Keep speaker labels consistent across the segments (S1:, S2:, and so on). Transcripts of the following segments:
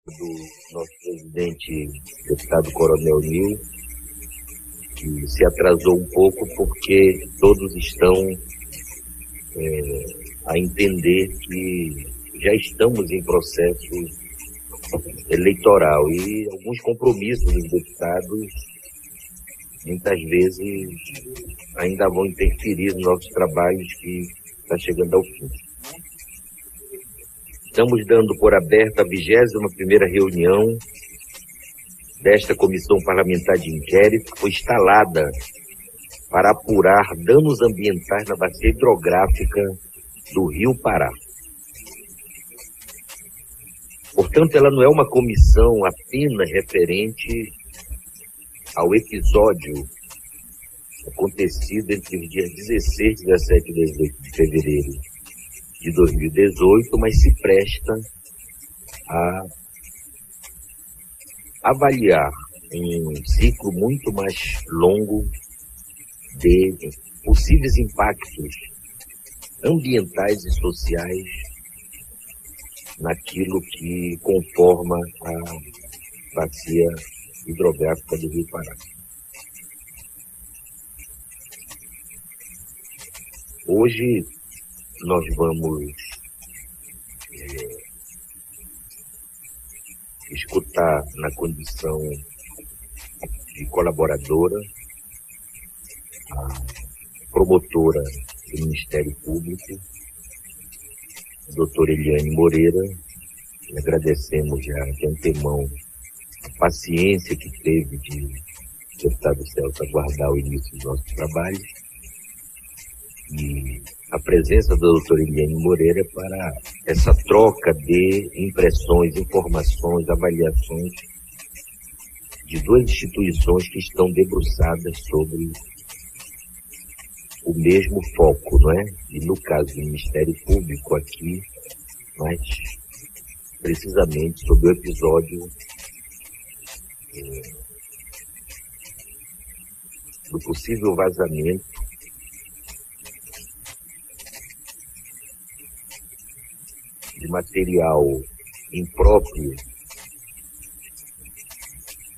S1: do nosso presidente, deputado Coronel Nil, que se atrasou um pouco porque todos estão a entender que já estamos em processo eleitoral e alguns compromissos dos deputados muitas vezes ainda vão interferir nos nossos trabalhos que está chegando ao fim. Estamos dando por aberta a 21ª reunião desta Comissão Parlamentar de Inquérito, que foi instalada para apurar danos ambientais na bacia hidrográfica do Rio Pará. Portanto, ela não é uma comissão apenas referente ao episódio acontecido entre os dias 16, 17 e 18 de fevereiro de 2018, mas se presta a avaliar um ciclo muito mais longo de possíveis impactos ambientais e sociais naquilo que conforma a bacia hidrográfica do Rio Pará. Hoje nós vamos escutar na condição de colaboradora a promotora do Ministério Público, a doutora Eliane Moreira. Agradecemos já de antemão a paciência que teve de o deputado Celso aguardar o início dos nossos trabalhos e a presença da doutora Eliane Moreira para essa troca de impressões, informações, avaliações de duas instituições que estão debruçadas sobre o mesmo foco, não é? E no caso do Ministério Público aqui, mas precisamente sobre o episódio do possível vazamento de material impróprio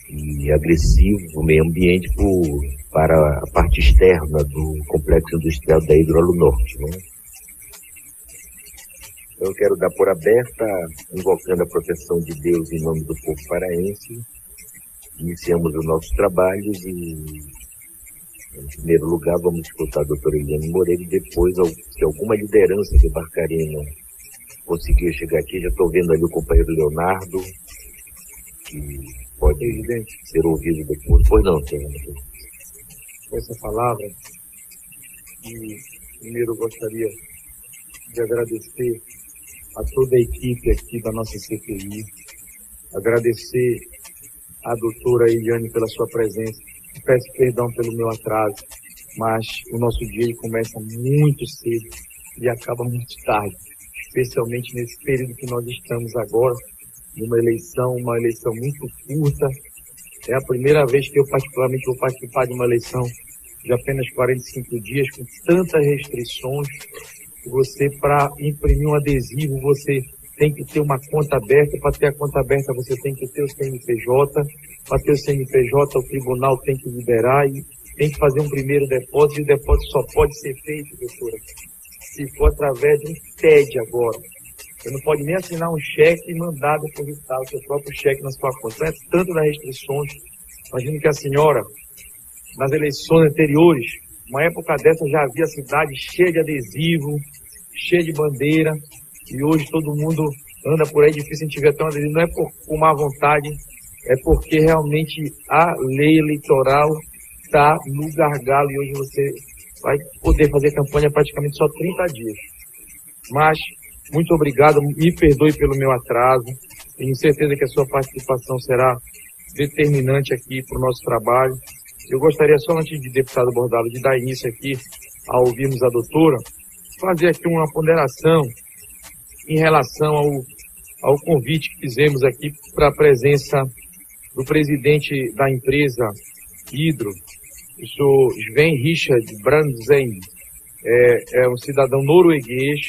S1: e agressivo no meio ambiente para a parte externa do complexo industrial da Hidroluz Norte, né? Eu quero dar por aberta, invocando a proteção de Deus em nome do povo paraense, iniciamos os nossos trabalhos e, em primeiro lugar, vamos escutar a doutora Eliane Moreira e depois, se alguma liderança de Barcarena conseguir chegar aqui, já estou vendo ali o companheiro Leonardo, que pode ser ouvido depois. Pois não, senhor.
S2: Com essa palavra, e primeiro eu gostaria de agradecer a toda a equipe aqui da nossa CPI, agradecer à doutora Eliane pela sua presença, peço perdão pelo meu atraso, mas o nosso dia começa muito cedo e acaba muito tarde, especialmente nesse período que nós estamos agora, numa eleição muito curta. É a primeira vez que eu particularmente vou participar de uma eleição de apenas 45 dias, com tantas restrições. Você, para imprimir um adesivo, você tem que ter uma conta aberta. Para ter a conta aberta, você tem que ter o CNPJ. Para ter o CNPJ, o tribunal tem que liberar e tem que fazer um primeiro depósito. E o depósito só pode ser feito, doutora, se for através de um TED agora. Você não pode nem assinar um cheque e mandar depositar o seu próprio cheque na sua conta. Então, é tanto das restrições. Imagino que a senhora, nas eleições anteriores, uma época dessa já havia a cidade cheia de adesivo, cheia de bandeira, e hoje todo mundo anda por aí, difícil a gente ver até um adesivo. Não é por má vontade, é porque realmente a lei eleitoral está no gargalo e hoje você vai poder fazer campanha praticamente só 30 dias. Mas, muito obrigado, me perdoe pelo meu atraso, tenho certeza que a sua participação será determinante aqui para o nosso trabalho. Eu gostaria só, antes de deputado Bordalo, de dar início aqui a ouvirmos a doutora, fazer aqui uma ponderação em relação ao convite que fizemos aqui para a presença do presidente da empresa Hidro, o senhor Sven Richard Brandsen, é um cidadão norueguês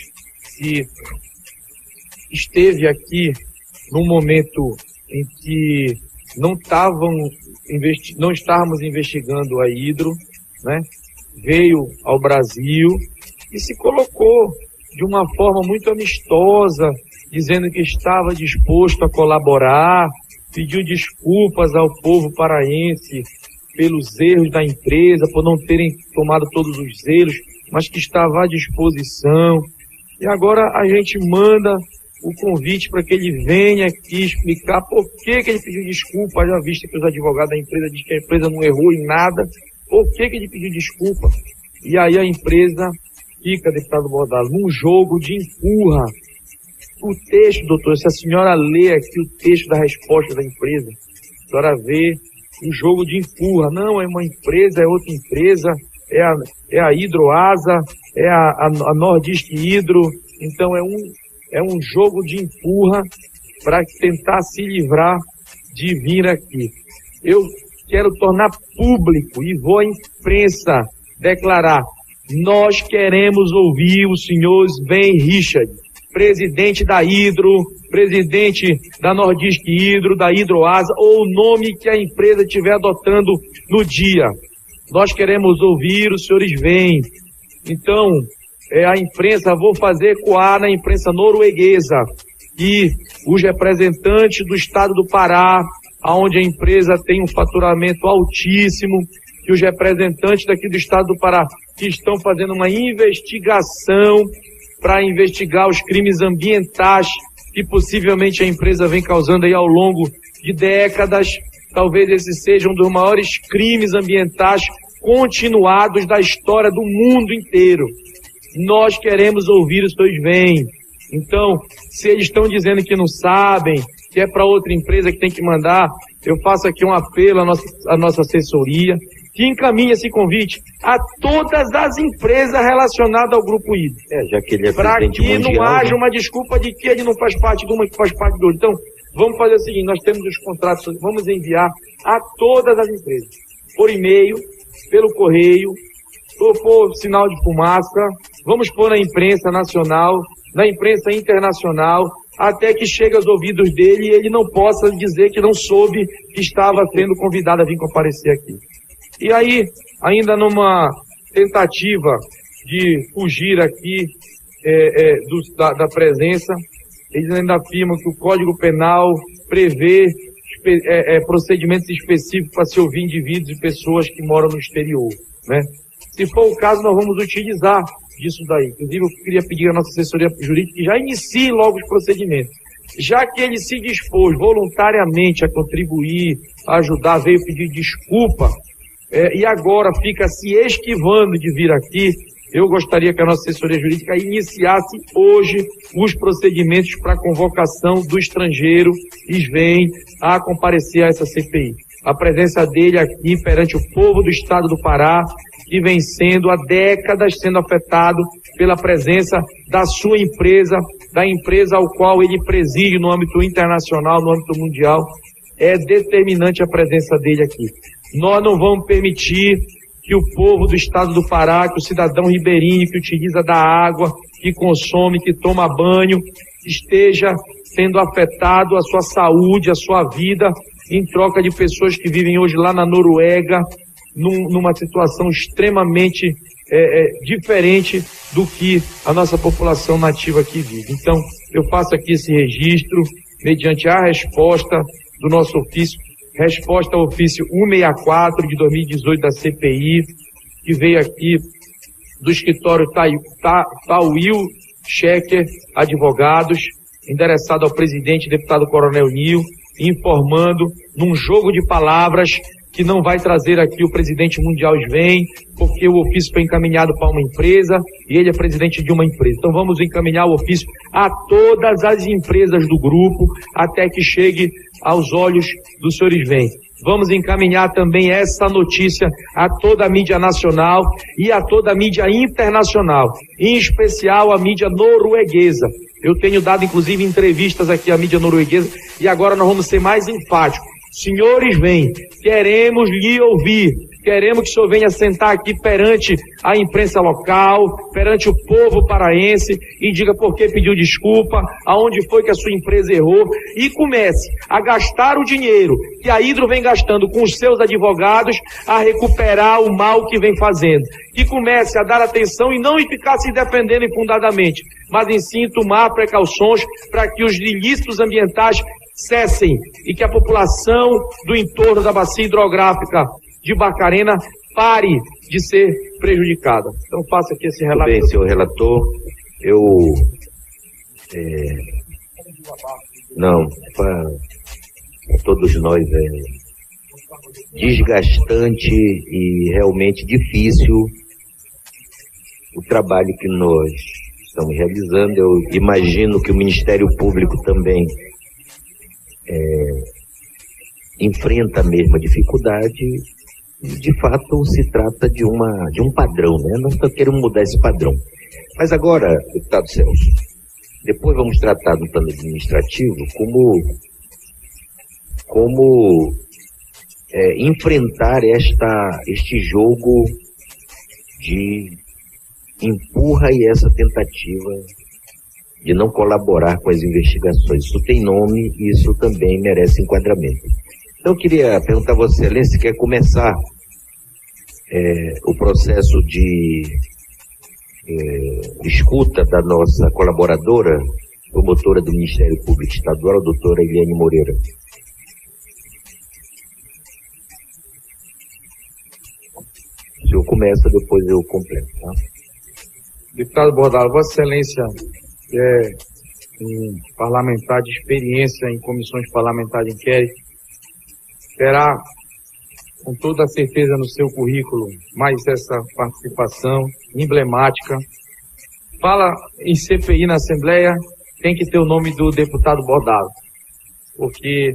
S2: que esteve aqui num momento em que não estávamos investigando a Hidro, né? Veio ao Brasil e se colocou de uma forma muito amistosa, dizendo que estava disposto a colaborar, pediu desculpas ao povo paraense pelos erros da empresa, por não terem tomado todos os zelos, mas que estava à disposição. E agora a gente manda o convite para que ele venha aqui explicar por que ele pediu desculpa, já visto que os advogados da empresa dizem que a empresa não errou em nada, por que ele pediu desculpa? E aí a empresa fica, deputado Bordalo, num jogo de empurra. O texto, doutor, se a senhora lê aqui o texto da resposta da empresa, a senhora vê o jogo de empurra. Não, é uma empresa, é outra empresa, é a Hidroasa, é a Nordisk Hidro. Então é um jogo de empurra para tentar se livrar de vir aqui. Eu quero tornar público e vou à imprensa declarar: nós queremos ouvir o senhor Sven Richard, presidente da Hidro, presidente da Nordisk Hidro, da Hidroasa, ou o nome que a empresa estiver adotando no dia. Nós queremos ouvir o senhor Sven. Então, a imprensa, vou fazer ecoar na imprensa norueguesa e os representantes do estado do Pará, onde a empresa tem um faturamento altíssimo, que os representantes daqui do estado do Pará que estão fazendo uma investigação para investigar os crimes ambientais que possivelmente a empresa vem causando aí ao longo de décadas. Talvez esse seja um dos maiores crimes ambientais continuados da história do mundo inteiro. Nós queremos ouvir os seus bem. Então, se eles estão dizendo que não sabem, que é para outra empresa que tem que mandar, eu faço aqui um apelo à nossa assessoria, que encaminhe esse convite a todas as empresas relacionadas ao Grupo Hidro.
S1: Já que ele é
S2: para
S1: presidente
S2: que
S1: mundial,
S2: não haja uma desculpa de que ele não faz parte de uma, que faz parte do outro. Então, vamos fazer o seguinte, nós temos os contratos, vamos enviar a todas as empresas, por e-mail, pelo correio, por sinal de fumaça, vamos pôr na imprensa nacional, na imprensa internacional, até que chegue aos ouvidos dele e ele não possa dizer que não soube que estava sendo convidado a vir comparecer aqui. E aí, ainda numa tentativa de fugir aqui da presença, eles ainda afirmam que o Código Penal prevê procedimentos específicos para se ouvir indivíduos e pessoas que moram no exterior, né? Se for o caso, nós vamos utilizar disso daí. Inclusive, eu queria pedir à nossa assessoria jurídica que já inicie logo os procedimentos. Já que ele se dispôs voluntariamente a contribuir, a ajudar, veio pedir desculpa, e agora fica se esquivando de vir aqui, eu gostaria que a nossa assessoria jurídica iniciasse hoje os procedimentos para a convocação do estrangeiro Sven a comparecer a essa CPI. A presença dele aqui perante o povo do estado do Pará, que vem sendo há décadas sendo afetado pela presença da sua empresa, da empresa ao qual ele preside no âmbito internacional, no âmbito mundial. É determinante a presença dele aqui. Nós não vamos permitir que o povo do estado do Pará, que o cidadão ribeirinho que utiliza da água, que consome, que toma banho, esteja sendo afetado a sua saúde, a sua vida, em troca de pessoas que vivem hoje lá na Noruega, numa situação extremamente diferente do que a nossa população nativa aqui vive. Então, eu faço aqui esse registro, mediante a resposta do nosso ofício, resposta ao ofício 164 de 2018 da CPI, que veio aqui do escritório Tauil Schecker Advogados, endereçado ao presidente, deputado Coronel Nil, informando, num jogo de palavras, que não vai trazer aqui o presidente mundial Sven, porque o ofício foi encaminhado para uma empresa e ele é presidente de uma empresa. Então vamos encaminhar o ofício a todas as empresas do grupo até que chegue aos olhos do senhor Sven. Vamos encaminhar também essa notícia a toda a mídia nacional e a toda a mídia internacional, em especial a mídia norueguesa. Eu tenho dado inclusive entrevistas aqui à mídia norueguesa e agora nós vamos ser mais enfáticos. Senhores, queremos lhe ouvir, Queremos que o senhor venha sentar aqui perante a imprensa local, perante o povo paraense e diga por que pediu desculpa, aonde foi que a sua empresa errou e comece a gastar o dinheiro que a Hidro vem gastando com os seus advogados a recuperar o mal que vem fazendo. Que comece a dar atenção e não ficar se defendendo infundadamente, mas em sim tomar precauções para que os ilícitos ambientais cessem e que a população do entorno da bacia hidrográfica de Barcarena pare de ser prejudicada. Então faça aqui esse relato.
S1: Muito bem, senhor relator, para todos nós é desgastante e realmente difícil o trabalho que nós estamos realizando. Eu imagino que o Ministério Público também enfrenta a mesma dificuldade. De fato, se trata de um padrão, né? Nós estamos querendo mudar esse padrão. Mas agora, deputado Celso, depois vamos tratar no plano administrativo como enfrentar este jogo de empurra e essa tentativa de não colaborar com as investigações. Isso tem nome e isso também merece enquadramento. Então eu queria perguntar a Vossa Excelência se quer começar o processo de escuta da nossa colaboradora, promotora do Ministério Público Estadual, a doutora Eliane Moreira. O senhor começa, depois eu completo. Tá?
S2: Deputado Bordalo, Vossa Excelência é um parlamentar de experiência em comissões parlamentares de inquérito, terá com toda a certeza no seu currículo mais essa participação emblemática. Fala em CPI na Assembleia, tem que ter o nome do deputado Bordalo, porque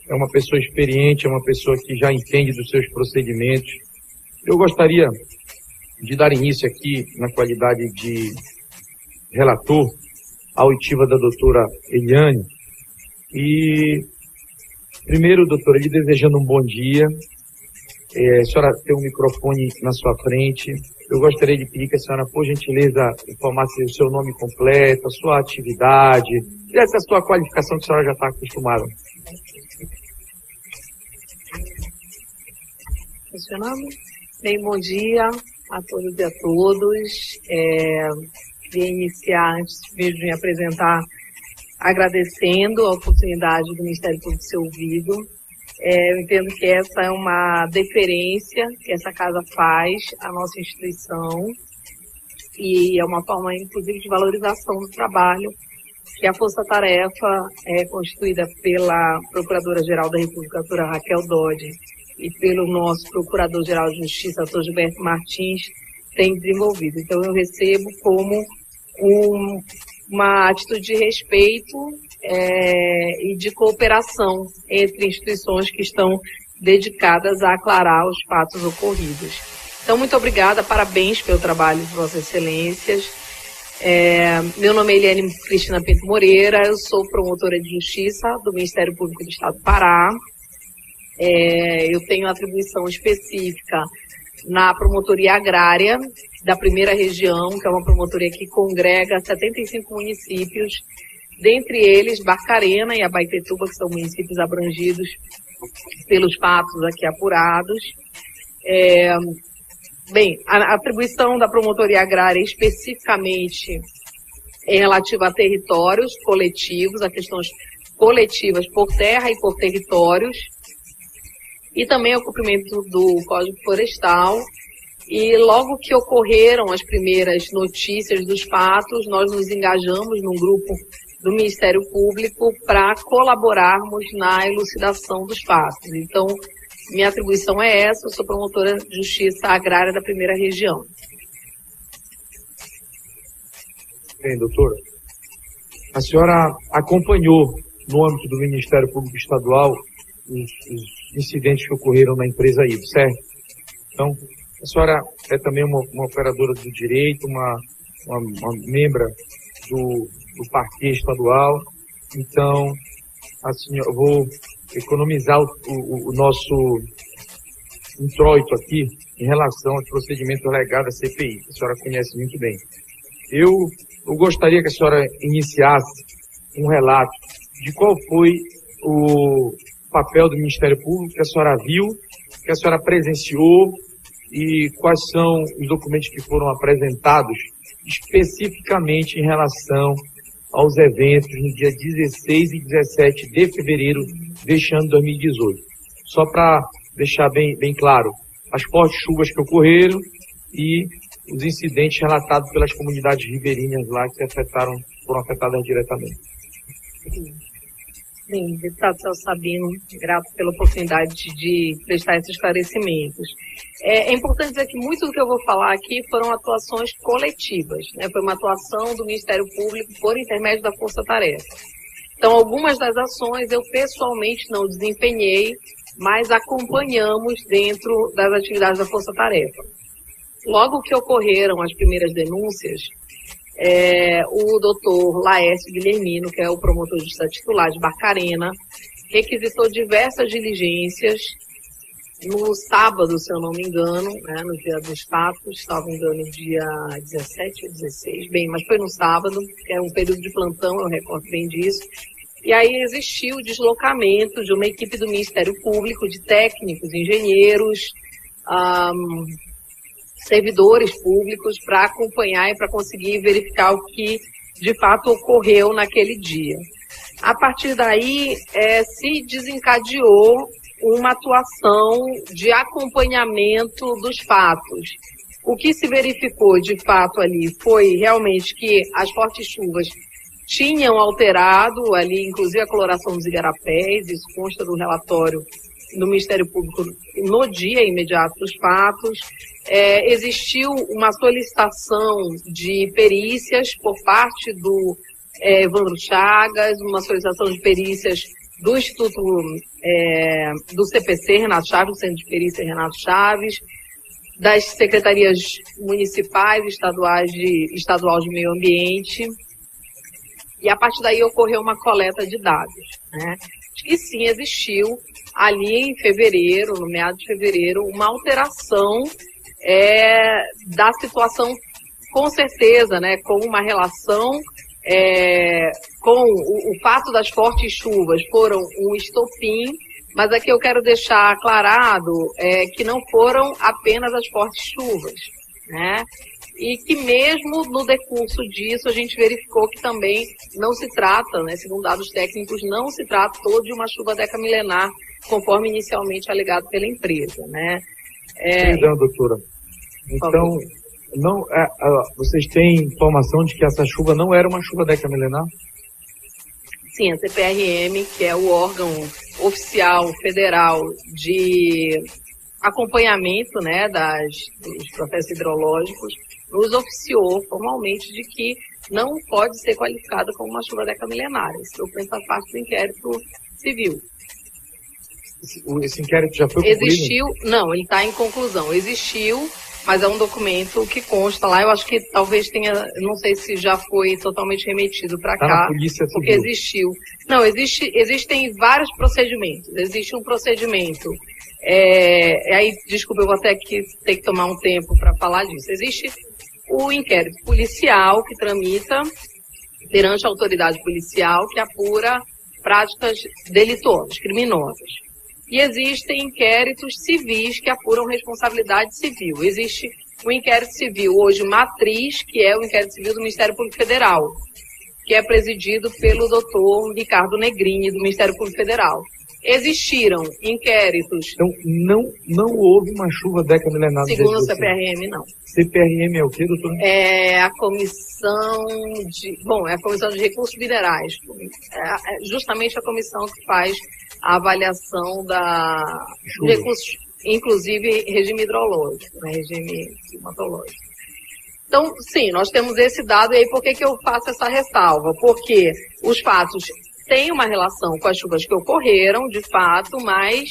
S2: é uma pessoa experiente, é uma pessoa que já entende dos seus procedimentos. Eu gostaria de dar início aqui, na qualidade de relator, à oitiva da doutora Eliane. E, primeiro, doutora, lhe desejando um bom dia. A senhora tem um microfone na sua frente. Eu gostaria de pedir que a senhora, por gentileza, informasse o seu nome completo, a sua atividade, e essa a sua qualificação que a senhora já está acostumada.
S3: Funcionando? Bem, bom dia a todos e a todos. Queria iniciar, antes mesmo de me apresentar, agradecendo a oportunidade do Ministério Público ser ouvido. Eu entendo que essa é uma deferência que essa casa faz à nossa instituição e é uma forma, inclusive, de valorização do trabalho que a Força Tarefa, constituída pela Procuradora-Geral da República, a doutora Raquel Dodge, e pelo nosso Procurador-Geral de Justiça, doutor Gilberto Martins, tem desenvolvido. Então, eu recebo como uma atitude de respeito e de cooperação entre instituições que estão dedicadas a aclarar os fatos ocorridos. Então, muito obrigada, parabéns pelo trabalho de Vossas Excelências. Meu nome é Eliane Cristina Pinto Moreira, eu sou promotora de Justiça do Ministério Público do Estado do Pará. Eu tenho atribuição específica na Promotoria Agrária da Primeira Região, que é uma promotoria que congrega 75 municípios, dentre eles Barcarena e Abaetetuba, que são municípios abrangidos pelos fatos aqui apurados. Bem, a atribuição da Promotoria Agrária especificamente é relativa a territórios coletivos, a questões coletivas por terra e por territórios, e também o cumprimento do Código Florestal. E logo que ocorreram as primeiras notícias dos fatos, nós nos engajamos num grupo do Ministério Público para colaborarmos na elucidação dos fatos. Então, minha atribuição é essa, eu sou promotora de Justiça Agrária da Primeira Região.
S2: Bem, doutora, a senhora acompanhou no âmbito do Ministério Público Estadual os incidentes que ocorreram na empresa Hidro, certo? Então, a senhora é também uma operadora do direito, uma membra do Parquê Estadual. Então, eu vou economizar o introito aqui em relação ao procedimento legado à CPI, que a senhora conhece muito bem. Eu gostaria que a senhora iniciasse um relato de qual foi o papel do Ministério Público que a senhora viu, que a senhora presenciou e quais são os documentos que foram apresentados especificamente em relação aos eventos no dia 16 e 17 de fevereiro deste ano de 2018. Só para deixar bem claro, as fortes chuvas que ocorreram e os incidentes relatados pelas comunidades ribeirinhas lá que foram afetadas diretamente.
S3: Sim, deputado Celso Sabino, grato pela oportunidade de prestar esses esclarecimentos. É importante dizer que muito do que eu vou falar aqui foram atuações coletivas, né? Foi uma atuação do Ministério Público por intermédio da Força Tarefa. Então, algumas das ações eu pessoalmente não desempenhei, mas acompanhamos dentro das atividades da Força Tarefa. Logo que ocorreram as primeiras denúncias, o doutor Laércio Guilhermino, que é o promotor de justiça titular de Barcarena, requisitou diversas diligências no sábado, se eu não me engano, né, no dia dos fatos, estava me engano, dia 17 ou 16, bem, mas foi no sábado, que é um período de plantão, eu recordo bem disso. E aí existiu o deslocamento de uma equipe do Ministério Público, de técnicos, engenheiros, servidores públicos, para acompanhar e para conseguir verificar o que de fato ocorreu naquele dia. A partir daí, se desencadeou uma atuação de acompanhamento dos fatos. O que se verificou de fato ali foi realmente que as fortes chuvas tinham alterado ali, inclusive a coloração dos igarapés, isso consta do relatório do Ministério Público no dia imediato dos fatos. Existiu uma solicitação de perícias por parte do Evandro Chagas, uma solicitação de perícias do Instituto do CPC, Renato Chaves, do Centro de Perícia Renato Chaves, das secretarias municipais e estadual de meio ambiente, e a partir daí ocorreu uma coleta de dados, né? E sim, existiu ali em fevereiro, no meado de fevereiro, uma alteração da situação, com certeza, né, com uma relação com o fato das fortes chuvas foram um estopim, mas aqui eu quero deixar aclarado que não foram apenas as fortes chuvas, né? E que mesmo no decurso disso a gente verificou que também não se trata, né, segundo dados técnicos, não se trata todo de uma chuva decamilenar, conforme inicialmente alegado pela empresa, né?
S2: Perdão, doutora. Então, vocês têm informação de que essa chuva não era uma chuva decamilenar?
S3: Sim, a CPRM, que é o órgão oficial federal de acompanhamento, né, dos processos hidrológicos, nos oficiou formalmente de que não pode ser qualificada como uma chuva decamilenar. Isso faz parte do inquérito civil.
S2: Esse inquérito já foi concluído?
S3: Existiu, não, ele está em conclusão. Existiu, mas é um documento que consta lá. Eu acho que talvez tenha, não sei se já foi totalmente remetido para cá.
S2: Na Polícia Civil.
S3: Porque existiu. Não, existem vários procedimentos. Existe um procedimento. Aí, desculpa, eu vou até ter que tomar um tempo para falar disso. Existe o inquérito policial que tramita perante a autoridade policial que apura práticas delituosas, criminosas. E existem inquéritos civis que apuram responsabilidade civil. Existe o inquérito civil hoje matriz, que é o inquérito civil do Ministério Público Federal, que é presidido pelo doutor Ricardo Negrini, do Ministério Público Federal. Existiram inquéritos...
S2: Então, não houve uma chuva decamilenar.
S3: Segundo o CPRM, não.
S2: CPRM é o quê, doutor?
S3: É a Comissão de Recursos Minerais. Justamente a comissão que faz a avaliação dos recursos, inclusive regime hidrológico, né, regime climatológico. Então, sim, nós temos esse dado, e aí por que eu faço essa ressalva? Porque os fatos têm uma relação com as chuvas que ocorreram, de fato, mas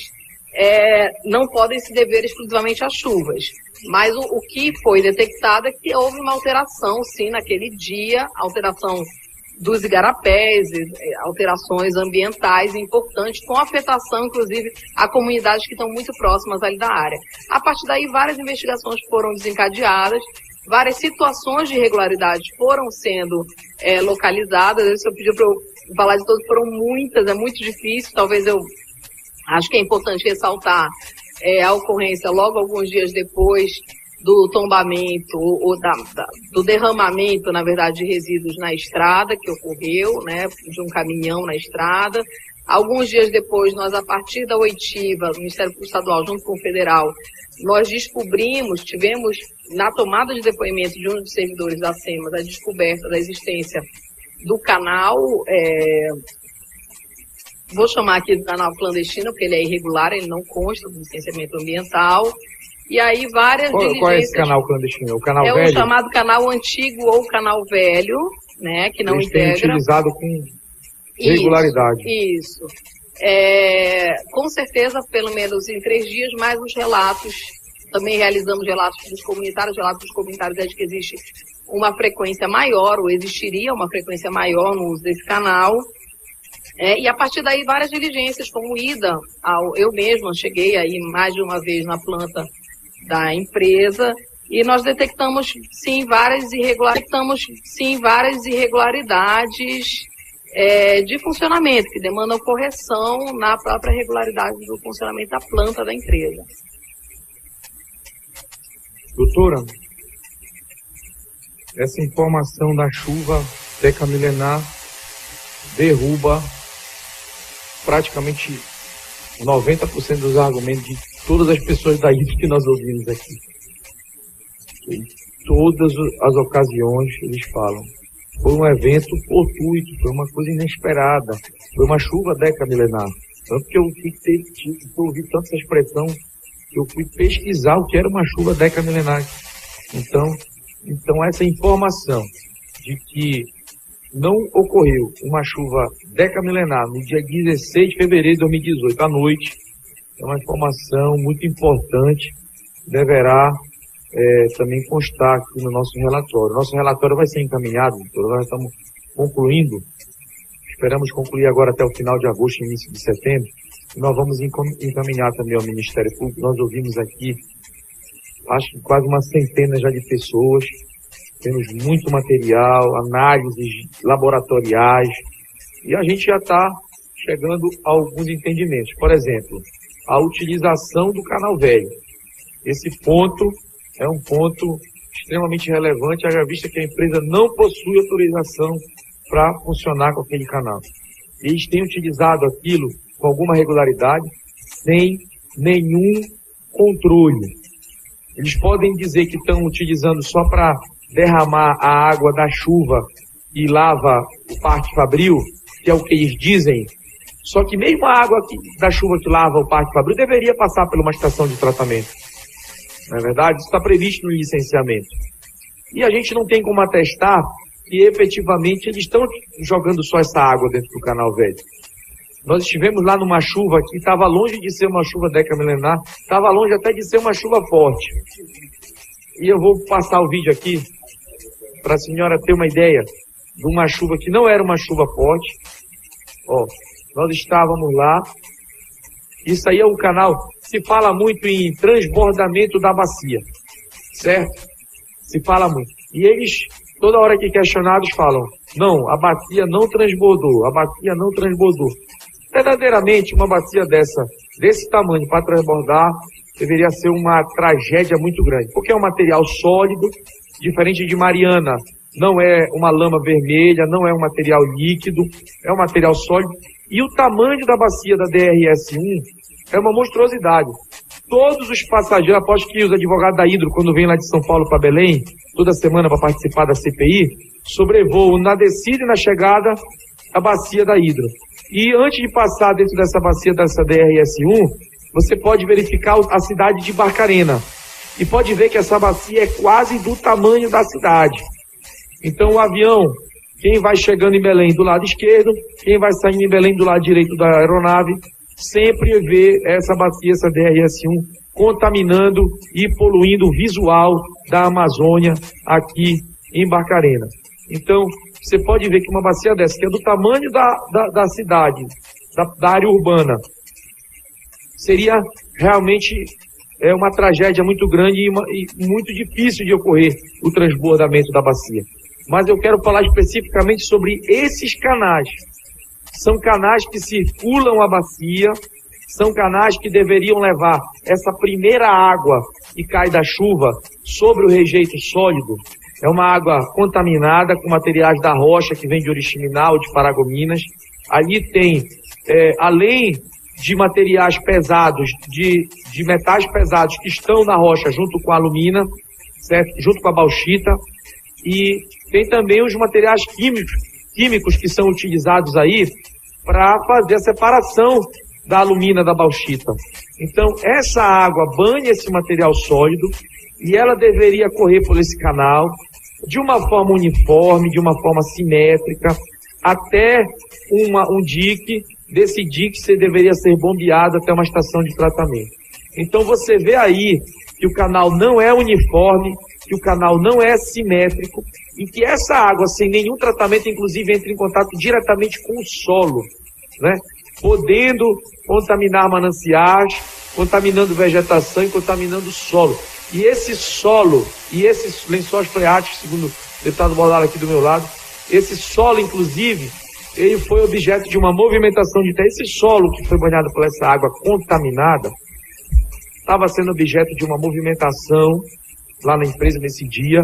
S3: não podem se dever exclusivamente às chuvas. Mas o que foi detectado é que houve uma alteração, sim, naquele dia, alteração dos igarapés, alterações ambientais importantes, com afetação, inclusive, a comunidades que estão muito próximas ali da área. A partir daí, várias investigações foram desencadeadas, várias situações de irregularidades foram sendo localizadas. Se eu pedir para eu falar de todas, foram muitas, é muito difícil. Talvez eu acho que é importante ressaltar a ocorrência logo alguns dias depois do tombamento ou do derramamento, na verdade, de resíduos na estrada que ocorreu, né, de um caminhão na estrada. Alguns dias depois, nós, a partir da oitiva, do Ministério Público Estadual, junto com o Federal, nós tivemos, na tomada de depoimento de um dos servidores da SEMAS, a descoberta da existência do canal, vou chamar aqui de canal clandestino, porque ele é irregular, ele não consta do licenciamento ambiental. E aí várias diligências...
S2: Qual é esse canal clandestino? O canal velho?
S3: É o chamado canal antigo ou canal velho, né, que não integra...
S2: Tem utilizado com regularidade.
S3: Isso. Com certeza, pelo menos em 3 dias, mais os relatos, também realizamos relatos dos comunitários é de que existe uma frequência maior, ou existiria uma frequência maior no uso desse canal. E a partir daí, várias diligências, como ida, eu mesma cheguei aí mais de uma vez na planta da empresa, e nós detectamos sim várias irregularidades de funcionamento, que demandam correção na própria regularidade do funcionamento da planta da empresa.
S2: Doutora, essa informação da chuva decamilenar derruba praticamente 90% dos argumentos de todas as pessoas da ilha que nós ouvimos aqui. Em todas as ocasiões eles falam. Foi um evento fortuito, foi uma coisa inesperada, foi uma chuva decamilenar. Tanto que eu ouvi tanto essa expressão que eu fui pesquisar o que era uma chuva decamilenar. Então essa informação de que não ocorreu uma chuva decamilenar no dia 16 de fevereiro de 2018, à noite, é uma informação muito importante, deverá também constar aqui no nosso relatório. Nosso relatório vai ser encaminhado, nós estamos concluindo, esperamos concluir agora até o final de agosto, início de setembro, e nós vamos encaminhar também ao Ministério Público. Nós ouvimos aqui, acho que quase uma centena já de pessoas, temos muito material, análises laboratoriais, e a gente já está chegando a alguns entendimentos. Por exemplo, a utilização do canal velho. Esse ponto é um ponto extremamente relevante, haja vista que a empresa não possui autorização para funcionar com aquele canal. Eles têm utilizado aquilo com alguma regularidade, sem nenhum controle. Eles podem dizer que estão utilizando só para derramar a água da chuva e lava o Parque Fabril, que é o que eles dizem, só que mesmo a água da chuva que lava o Parque Fabril deveria passar por uma estação de tratamento. Não é verdade? Isso está previsto no licenciamento. E a gente não tem como atestar que efetivamente eles estão jogando só essa água dentro do canal velho. Nós estivemos lá numa chuva que estava longe de ser uma chuva decamilenar, estava longe até de ser uma chuva forte. E eu vou passar o vídeo aqui para a senhora ter uma ideia de uma chuva que não era uma chuva forte. Ó, nós estávamos lá. Isso aí é um canal, se fala muito em transbordamento da bacia, certo? Se fala muito. E eles, toda hora que questionados, falam, não, a bacia não transbordou, a bacia não transbordou. Verdadeiramente, uma bacia desse tamanho para transbordar, deveria ser uma tragédia muito grande, porque é um material sólido, diferente de Mariana, não é uma lama vermelha, não é um material líquido, é um material sólido, e o tamanho da bacia da DRS-1 é uma monstruosidade. Todos os passageiros, aposto que os advogados da Hidro, quando vêm lá de São Paulo para Belém, toda semana para participar da CPI, sobrevoam na descida e na chegada a bacia da Hidro. E antes de passar dentro dessa bacia dessa DRS-1, você pode verificar a cidade de Barcarena. E pode ver que essa bacia é quase do tamanho da cidade. Então o avião, quem vai chegando em Belém do lado esquerdo, quem vai saindo em Belém do lado direito da aeronave, sempre vê essa bacia, essa DRS-1, contaminando e poluindo o visual da Amazônia aqui em Barcarena. Então, você pode ver que uma bacia dessa, que é do tamanho da cidade, da área urbana, seria realmente uma tragédia muito grande e muito difícil de ocorrer o transbordamento da bacia. Mas eu quero falar especificamente sobre esses canais. São canais que circulam a bacia, são canais que deveriam levar essa primeira água que cai da chuva sobre o rejeito sólido. É uma água contaminada com materiais da rocha que vem de Oriximiná ou de Paragominas. Ali tem, além de materiais pesados, de metais pesados que estão na rocha junto com a alumina, certo? Junto com a bauxita, e tem também os materiais químicos que são utilizados aí para fazer a separação da alumina da bauxita. Então, essa água banha esse material sólido e ela deveria correr por esse canal de uma forma uniforme, de uma forma simétrica, até um dique. Desse dique deveria ser bombeado até uma estação de tratamento. Então, você vê aí que o canal não é uniforme, que o canal não é simétrico e que essa água, sem nenhum tratamento, inclusive, entra em contato diretamente com o solo, né? Podendo contaminar mananciais, contaminando vegetação e contaminando o solo. E esse solo, e esses lençóis freáticos, segundo o deputado Bordalo aqui do meu lado, esse solo, inclusive, ele foi objeto de uma movimentação de terra. Esse solo que foi banhado por essa água contaminada estava sendo objeto de uma movimentação lá na empresa nesse dia,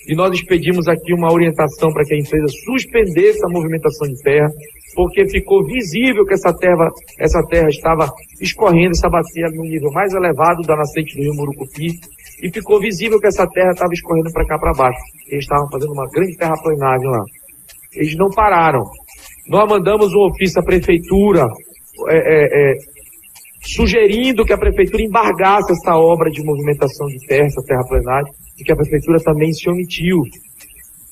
S2: e nós expedimos aqui uma orientação para que a empresa suspendesse a movimentação de terra, porque ficou visível que essa terra estava escorrendo, essa bacia no nível mais elevado da nascente do rio Murucupi, e ficou visível que essa terra estava escorrendo para cá para baixo. Eles estavam fazendo uma grande terraplanagem lá. Eles não pararam. Nós mandamos um ofício à prefeitura sugerindo que a prefeitura embargasse essa obra de movimentação de terra, essa terraplanagem, e que a prefeitura também se omitiu.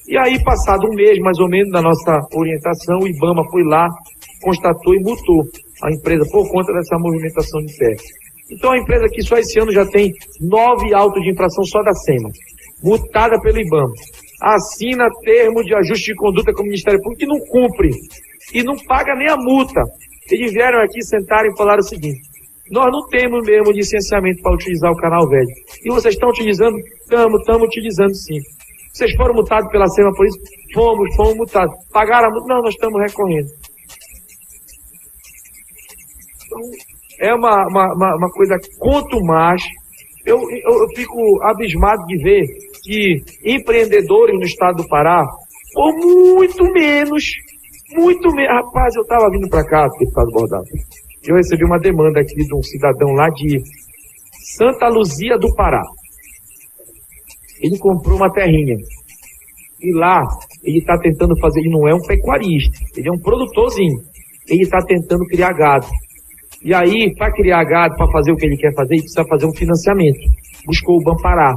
S2: E aí, passado um mês, mais ou menos, da nossa orientação, o IBAMA foi lá, constatou e multou a empresa por conta dessa movimentação de terra. Então, a empresa que só esse ano já tem 9 autos de infração só da SEMA, multada pelo IBAMA, assina termo de ajuste de conduta com o Ministério Público e não cumpre, e não paga nem a multa. Eles vieram aqui, sentaram e falaram o seguinte: nós não temos mesmo licenciamento para utilizar o canal velho. E vocês estão utilizando? Estamos utilizando sim. Vocês foram multados pela SEMA por isso? Fomos multados. Pagaram a multa? Não, nós estamos recorrendo. Então, é uma coisa contumaz. Eu fico abismado de ver que empreendedores no estado do Pará, por muito menos, rapaz, eu estava vindo para cá, deputado Bordalo, eu recebi uma demanda aqui de um cidadão lá de Santa Luzia do Pará. Ele comprou uma terrinha. E lá, ele está tentando fazer, ele não é um pecuarista, ele é um produtorzinho. Ele está tentando criar gado. E aí, para criar gado, para fazer o que ele quer fazer, ele precisa fazer um financiamento. Buscou o Banpará.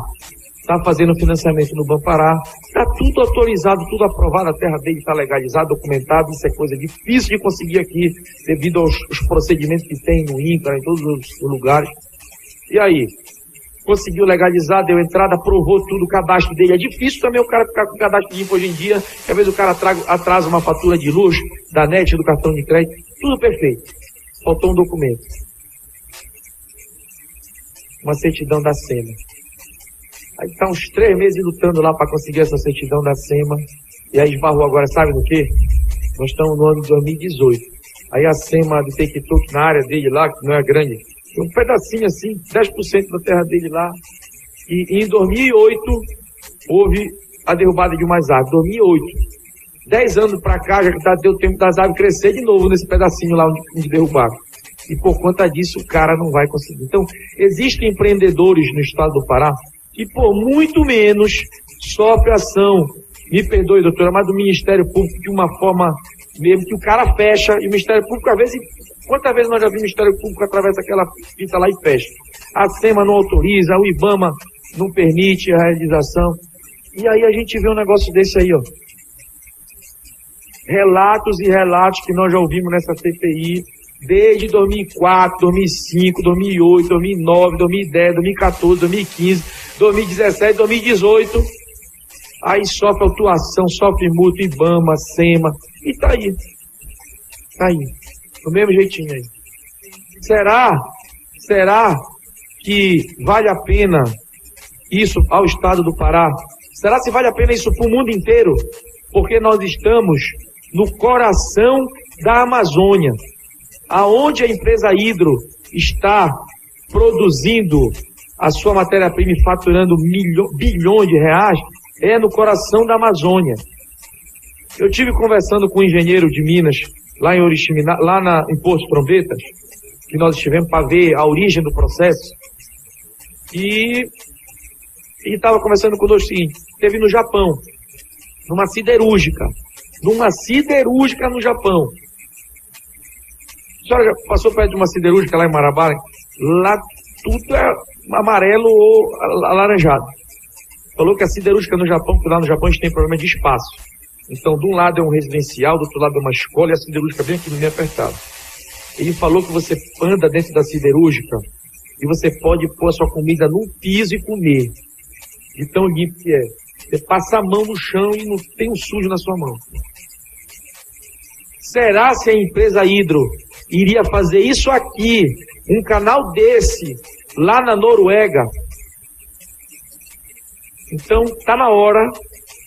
S2: Está fazendo financiamento no Banpará. Está tudo autorizado, tudo aprovado, a terra dele está legalizada, documentada. Isso é coisa difícil de conseguir aqui, devido aos procedimentos que tem no INCRA, em todos os lugares. E aí? Conseguiu legalizar, deu entrada, aprovou tudo, o cadastro dele. É difícil também o cara ficar com o cadastro limpo hoje em dia. Às vezes o cara atrasa uma fatura de luz, da NET, do cartão de crédito. Tudo perfeito. Faltou um documento. Uma certidão da SEMA. Aí está uns 3 meses lutando lá para conseguir essa certidão da SEMA. E aí esbarrou agora, sabe no quê? Nós estamos no ano de 2018. Aí a SEMA detectou que na área dele lá, que não é grande, um pedacinho assim, 10% da terra dele lá. E em 2008 houve a derrubada de umas árvores. 2008. 10 anos para cá já deu tempo das árvores crescer de novo nesse pedacinho lá onde derrubaram. E por conta disso o cara não vai conseguir. Então, existem empreendedores no estado do Pará que por muito menos sofre ação, me perdoe, doutora, mas do Ministério Público de uma forma mesmo que o cara fecha, e o Ministério Público, às vezes, quantas vezes nós já vimos o Ministério Público atravessa aquela fita lá e fecha? A SEMA não autoriza, o IBAMA não permite a realização. E aí a gente vê um negócio desse aí, ó. Relatos e relatos que nós já ouvimos nessa CPI, desde 2004, 2005, 2008, 2009, 2010, 2014, 2015, 2017, 2018, aí sofre autuação, sofre multa, IBAMA, SEMA, e tá aí, do mesmo jeitinho aí. Será que vale a pena isso ao estado do Pará? Será que vale a pena isso para o mundo inteiro? Porque nós estamos no coração da Amazônia, aonde a empresa Hidro está produzindo a sua matéria-prima e faturando bilhões de reais, é no coração da Amazônia. Eu tive conversando com um engenheiro de Minas, lá em Oriximiná, em Porto Trombetas, que nós estivemos para ver a origem do processo, e estava conversando conosco o seguinte: teve no Japão, numa siderúrgica no Japão. A senhora já passou perto de uma siderúrgica lá em Marabá? Lá tudo é amarelo ou alaranjado. Falou que a siderúrgica no Japão, porque lá no Japão a gente tem problema de espaço. Então, de um lado é um residencial, do outro lado é uma escola, e a siderúrgica bem aqui no meio apertado. Ele falou que você anda dentro da siderúrgica e você pode pôr a sua comida no piso e comer. De tão limpo que é. Você passa a mão no chão e não tem um sujo na sua mão. Será se a empresa Hidro iria fazer isso aqui, um canal desse, lá na Noruega? Então, está na hora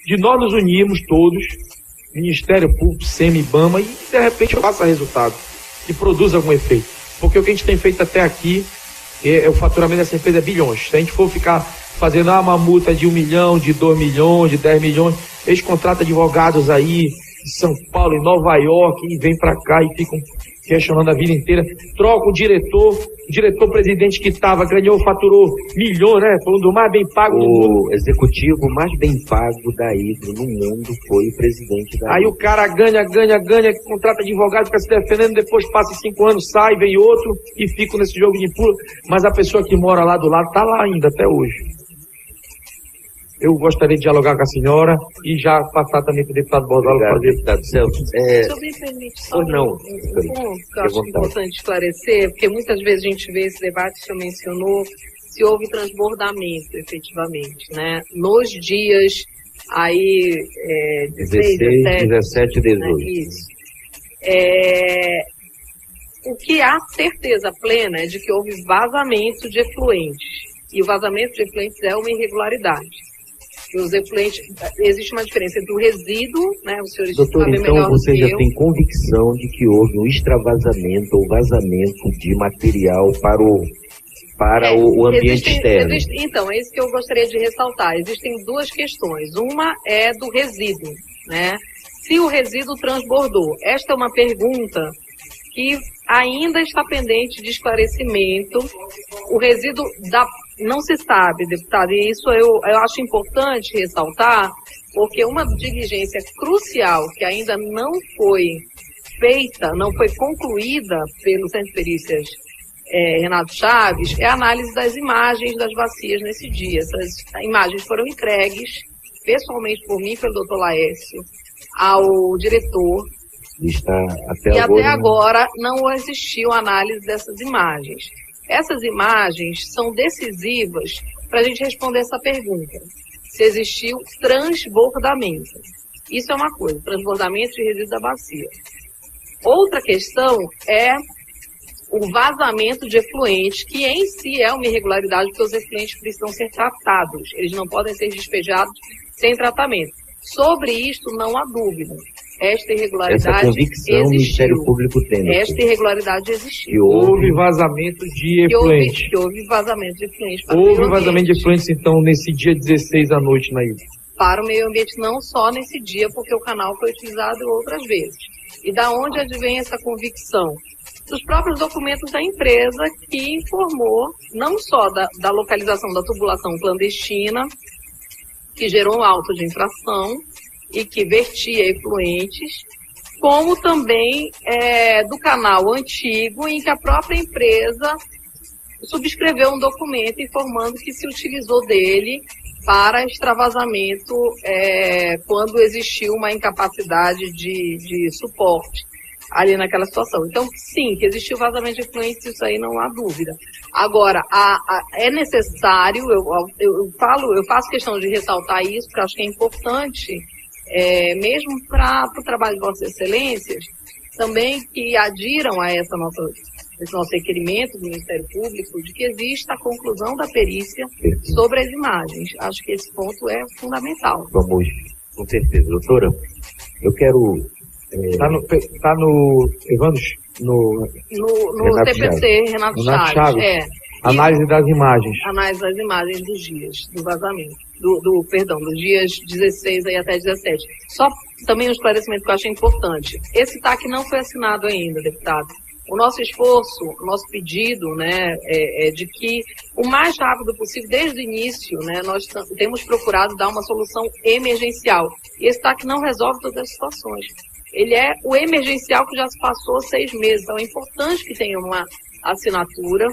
S2: de nós nos unirmos todos, Ministério Público, SEMA, IBAMA, e de repente faça resultado e produza algum efeito. Porque o que a gente tem feito até aqui, o faturamento dessa empresa é bilhões. Se a gente for ficar fazendo uma multa de 1 milhão, de 2 milhões, de 10 milhões, eles contratam advogados aí de São Paulo, em Nova York, e vêm para cá e ficam questionando a vida inteira. Troca o diretor-presidente que estava, ganhou, faturou milhões, né? Foi um do mais bem pago do mundo.
S1: O executivo mais bem pago da Hidro no mundo foi o presidente da Hidro.
S2: Aí o cara ganha, contrata advogado, fica se defendendo, depois passa 5 anos, sai, vem outro e fica nesse jogo de pulo. Mas a pessoa que mora lá do lado está lá ainda, até hoje. Eu gostaria de dialogar com a senhora e já passar também para o deputado Borzala fazer.
S1: Deputado Celso.
S3: Se me permite só
S1: um ponto
S3: que eu acho importante esclarecer, porque muitas vezes a gente vê esse debate, o senhor mencionou, se houve transbordamento, efetivamente, né? Nos dias aí, 16,
S1: 17 e 18.
S3: Né? Isso. O que há certeza plena é de que houve vazamento de efluentes. E o vazamento de efluentes é uma irregularidade. Os efluentes, existe uma diferença entre o resíduo, né? Os senhores
S1: doutor,
S3: sabem
S1: então
S3: melhor
S1: você
S3: do que
S1: já tem convicção de que houve um extravasamento ou vazamento de material para o ambiente externo?
S3: Então, é isso que eu gostaria de ressaltar. Existem duas questões. Uma é do resíduo, né? Se o resíduo transbordou. Esta é uma pergunta que ainda está pendente de esclarecimento. O resíduo não se sabe, deputado, e isso eu acho importante ressaltar, porque uma diligência crucial que ainda não foi feita, não foi concluída pelo Centro de Perícias Renato Chaves, é a análise das imagens das bacias nesse dia. Essas imagens foram entregues pessoalmente por mim, pelo doutor Laércio, ao diretor, até agora não existiu análise dessas imagens. Essas imagens são decisivas para a gente responder essa pergunta: se existiu transbordamento. Isso é uma coisa, transbordamento de resíduo da bacia. Outra questão é o vazamento de efluentes, que em si é uma irregularidade, porque os efluentes precisam ser tratados, eles não podem ser despejados sem tratamento. Sobre isto não há dúvida. Esta irregularidade
S1: essa convicção existiu. O Ministério Público tem.
S3: Esta irregularidade existiu.
S2: Que houve vazamento de efluentes.
S3: Que houve vazamento de efluentes.
S2: Houve vazamento de efluentes, então, nesse dia 16 à noite na ilha?
S3: Para o meio ambiente, não só nesse dia, porque o canal foi utilizado outras vezes. E da onde advém essa convicção? Dos próprios documentos da empresa, que informou não só da localização da tubulação clandestina, que gerou um auto de infração e que vertia efluentes, como também do canal antigo, em que a própria empresa subscreveu um documento informando que se utilizou dele para extravasamento quando existiu uma incapacidade de suporte. ali naquela situação. Então, sim, que existiu vazamento de influência, isso aí não há dúvida. Agora, é necessário, eu faço questão de ressaltar isso, porque acho que é importante, mesmo para o trabalho de Vossas Excelências, também que adiram a esse nosso requerimento do Ministério Público, de que exista a conclusão da perícia sobre as imagens. Acho que esse ponto é fundamental.
S1: Vamos, com certeza. Doutora, eu quero...
S2: Está no Evandro, no
S3: TPC, Renato Chaves.
S2: Análise das imagens.
S3: Análise das imagens dos dias do vazamento. Dos dias 16 aí até 17. Só também um esclarecimento que eu achei importante. Esse TAC não foi assinado ainda, deputado. O nosso esforço, o nosso pedido, né, é de que o mais rápido possível, desde o início, né, nós temos procurado dar uma solução emergencial. E esse TAC não resolve todas as situações. Ele é o emergencial que já se passou 6 meses. Então é importante que tenha uma assinatura,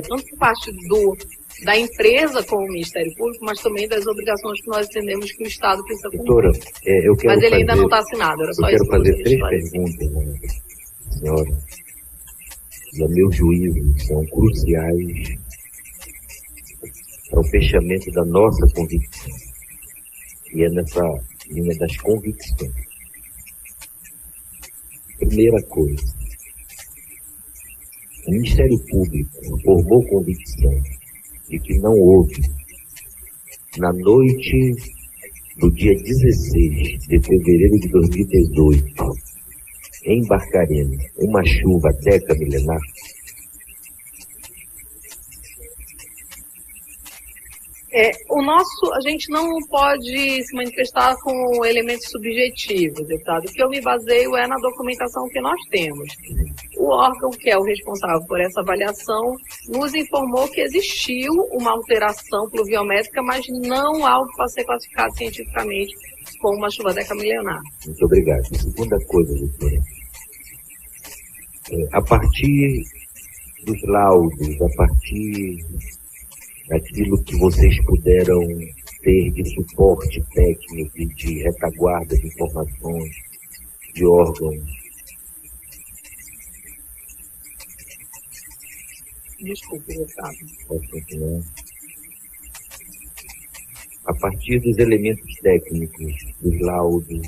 S3: tanto por parte da empresa como o Ministério Público, mas também das obrigações que nós entendemos que o Estado precisa cumprir.
S1: Doutora,
S3: mas ele ainda não está assinado. Era só
S1: eu quero
S3: isso
S1: fazer 3 perguntas, né, senhora. E a meu juízo são cruciais para o fechamento da nossa convicção. E é nessa linha das convicções. Primeira coisa, o Ministério Público formou convicção de que não houve, na noite do dia 16 de fevereiro de 2018, em Barcarena, uma chuva decamilenar.
S3: A gente não pode se manifestar com elementos subjetivos, deputado. O que eu me baseio é na documentação que nós temos. O órgão que é o responsável por essa avaliação nos informou que existiu uma alteração pluviométrica, mas não algo para ser classificado cientificamente como uma chuva decamilenar.
S1: Muito obrigado. Segunda coisa, doutora. A partir dos laudos, a partir daquilo que vocês puderam ter de suporte técnico e de retaguarda de informações de órgãos.
S3: Desculpe, deputado.
S1: Pode continuar. A partir dos elementos técnicos, dos laudos,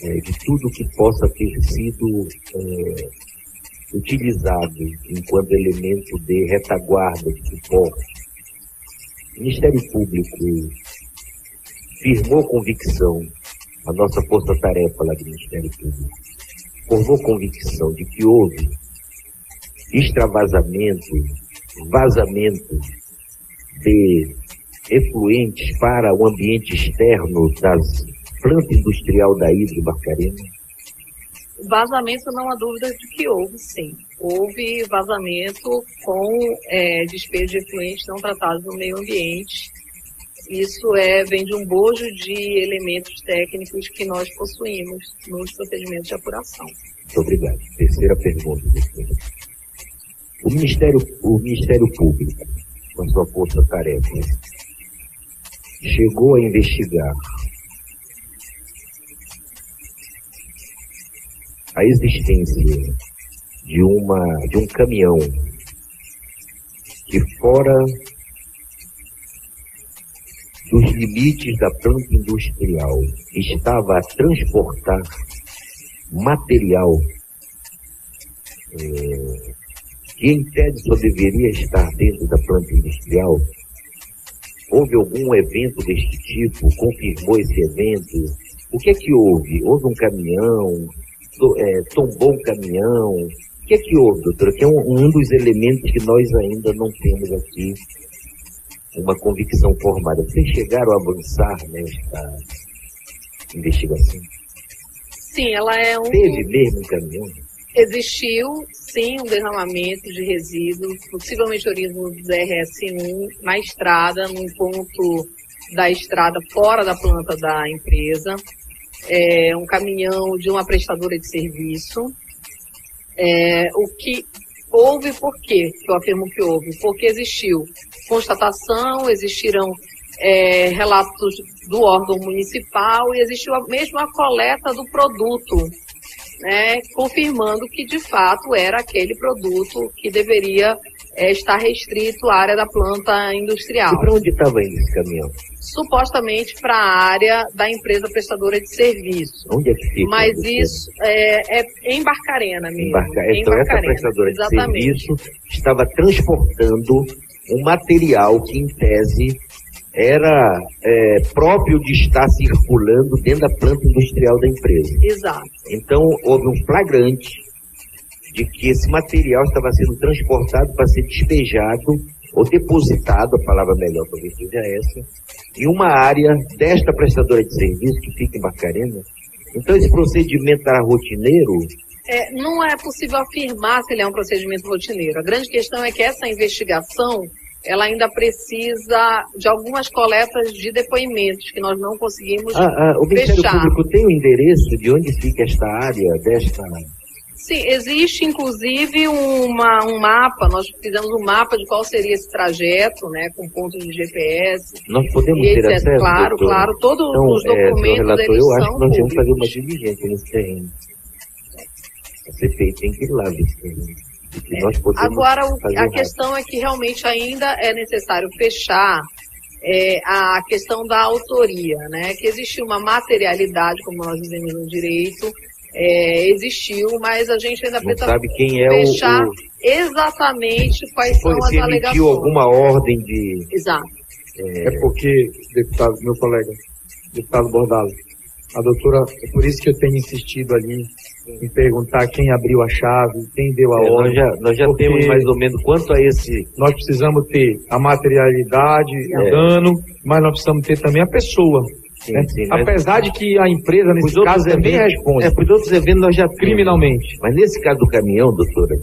S1: de tudo que possa ter sido utilizado enquanto elemento de retaguarda, de suporte, o Ministério Público firmou convicção, a nossa força-tarefa lá do Ministério Público, formou convicção de que houve extravasamento, vazamento de efluentes para o ambiente externo das plantas industrial da Hidro Barcarena?
S3: Vazamento não há dúvida de que houve, sim. Houve vazamento com despejo de efluentes não tratados no meio ambiente. Isso vem de um bojo de elementos técnicos que nós possuímos nos procedimentos de apuração.
S1: Muito obrigado. Terceira pergunta, doutora. O Ministério Público, com a sua força-tarefa, chegou a investigar a existência de um caminhão que, fora dos limites da planta industrial, estava a transportar material que, em tese, só deveria estar dentro da planta industrial. Houve algum evento deste tipo? Confirmou esse evento? O que é que houve? Houve um caminhão? Tombou um caminhão? O que é que houve, doutora? Que é um dos elementos que nós ainda não temos aqui uma convicção formada. Vocês chegaram a avançar nesta investigação?
S3: Sim, ela é
S1: Teve mesmo um caminhão?
S3: Existiu, sim, um derramamento de resíduos, possivelmente oriundo do RS1, na estrada, num ponto da estrada fora da planta da empresa. Um caminhão de uma prestadora de serviço. O que houve, por quê? Eu afirmo que houve. Porque existiu constatação, existiram relatos do órgão municipal e existiu mesmo a coleta do produto né, confirmando que de fato era aquele produto que deveria estar restrito à área da planta industrial.
S1: E para onde estava indo esse caminhão?
S3: Supostamente para a área da empresa prestadora de serviço.
S1: Onde é que fica?
S3: Mas isso é em Barcarena mesmo.
S1: Então essa prestadora de serviço estava transportando um material que, em tese, era próprio de estar circulando dentro da planta industrial da empresa.
S3: Exato.
S1: Então, houve um flagrante de que esse material estava sendo transportado para ser despejado, ou depositado, a palavra melhor talvez seja essa, em uma área desta prestadora de serviço, que fica em Barcarena. Então, esse procedimento era rotineiro?
S3: Não é possível afirmar se ele é um procedimento rotineiro. A grande questão é que essa investigação ela ainda precisa de algumas coletas de depoimentos que nós não conseguimos
S1: o Ministério
S3: fechar.
S1: Público tem o endereço de onde fica esta área desta...
S3: Sim, existe inclusive um mapa, nós fizemos um mapa de qual seria esse trajeto, né, com pontos de GPS.
S1: Nós podemos ter acesso,
S3: Claro,
S1: doutora?
S3: claro, todos
S1: então,
S3: os documentos
S1: relator,
S3: eles
S1: eu
S3: são
S1: acho que nós temos que fazer uma
S3: públicos.
S1: diligência nesse terreno. A CPI tem que ir lá ver esse terreno. Que nós podemos
S3: Agora,
S1: fazer
S3: a questão é que realmente ainda é necessário fechar a questão da autoria, né? Que existe uma materialidade, como nós dizemos no direito, existiu, mas a gente ainda
S1: não
S3: precisa
S1: sabe quem é
S3: fechar exatamente quais são as
S1: se emitiu
S3: alegações.
S1: alguma ordem de...
S3: Exato.
S2: É porque, deputado, meu colega, deputado Bordalo, a doutora, é por isso que eu tenho insistido ali em perguntar quem abriu a chave, quem deu a ordem.
S1: Nós já temos mais ou menos quanto a esse...
S2: Nós precisamos ter a materialidade, o dano, mas nós precisamos ter também a pessoa.
S1: Sim,
S2: né?
S1: sim,
S2: Apesar de que a empresa, nesse caso, também responde.
S1: Por outros eventos nós já temos.
S2: Criminalmente.
S1: Mas nesse caso do caminhão, doutora,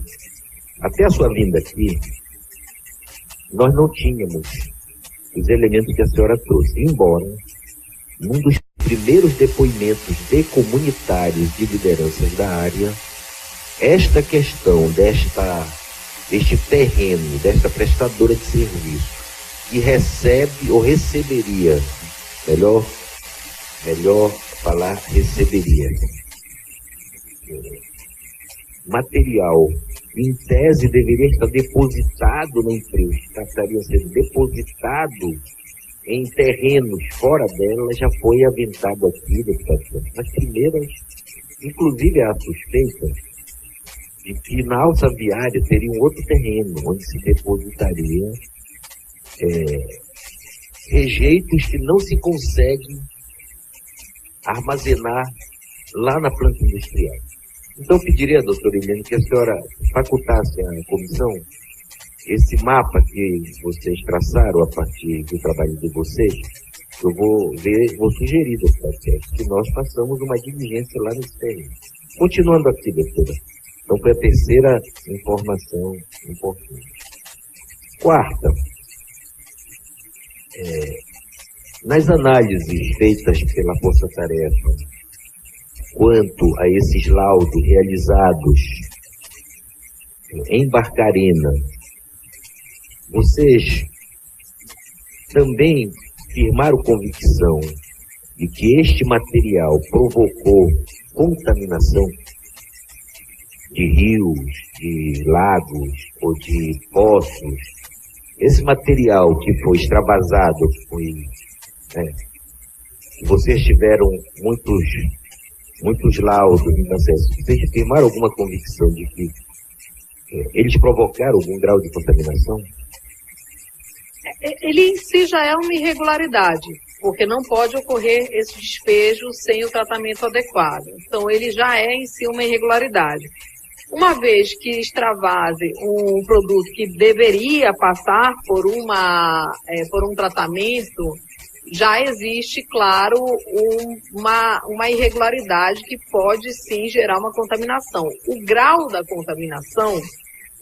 S1: até a sua vinda aqui, nós não tínhamos os elementos que a senhora trouxe, embora num dos primeiros depoimentos de comunitários de lideranças da área, esta questão deste terreno, desta prestadora de serviço, que recebe ou receberia, melhor falar, receberia material que em tese deveria estar depositado na empresa, estaria sendo depositado em terrenos fora dela, já foi aventado aqui, deputado. As primeiras, inclusive a suspeita de que na alça viária teria um outro terreno onde se depositaria rejeitos que não se conseguem armazenar lá na planta industrial. Então eu pediria, doutora Helene, que a senhora facultasse à comissão esse mapa que vocês traçaram a partir do trabalho de vocês. Eu vou sugerir, deputado, que nós façamos uma diligência lá nesse terreno. Continuando aqui, doutora. Então foi a terceira informação importante. Quarta, nas análises feitas pela Força Tarefa quanto a esses laudos realizados em Barcarena, vocês também firmaram convicção de que este material provocou contaminação de rios, de lagos ou de poços? Esse material que foi extravasado, vocês tiveram muitos laudos, vocês firmaram alguma convicção de que eles provocaram algum grau de contaminação?
S3: Ele em si já é uma irregularidade, porque não pode ocorrer esse despejo sem o tratamento adequado. Então, ele já é em si uma irregularidade. Uma vez que extravase um produto que deveria passar por um tratamento, já existe, claro, uma irregularidade que pode sim gerar uma contaminação. O grau da contaminação,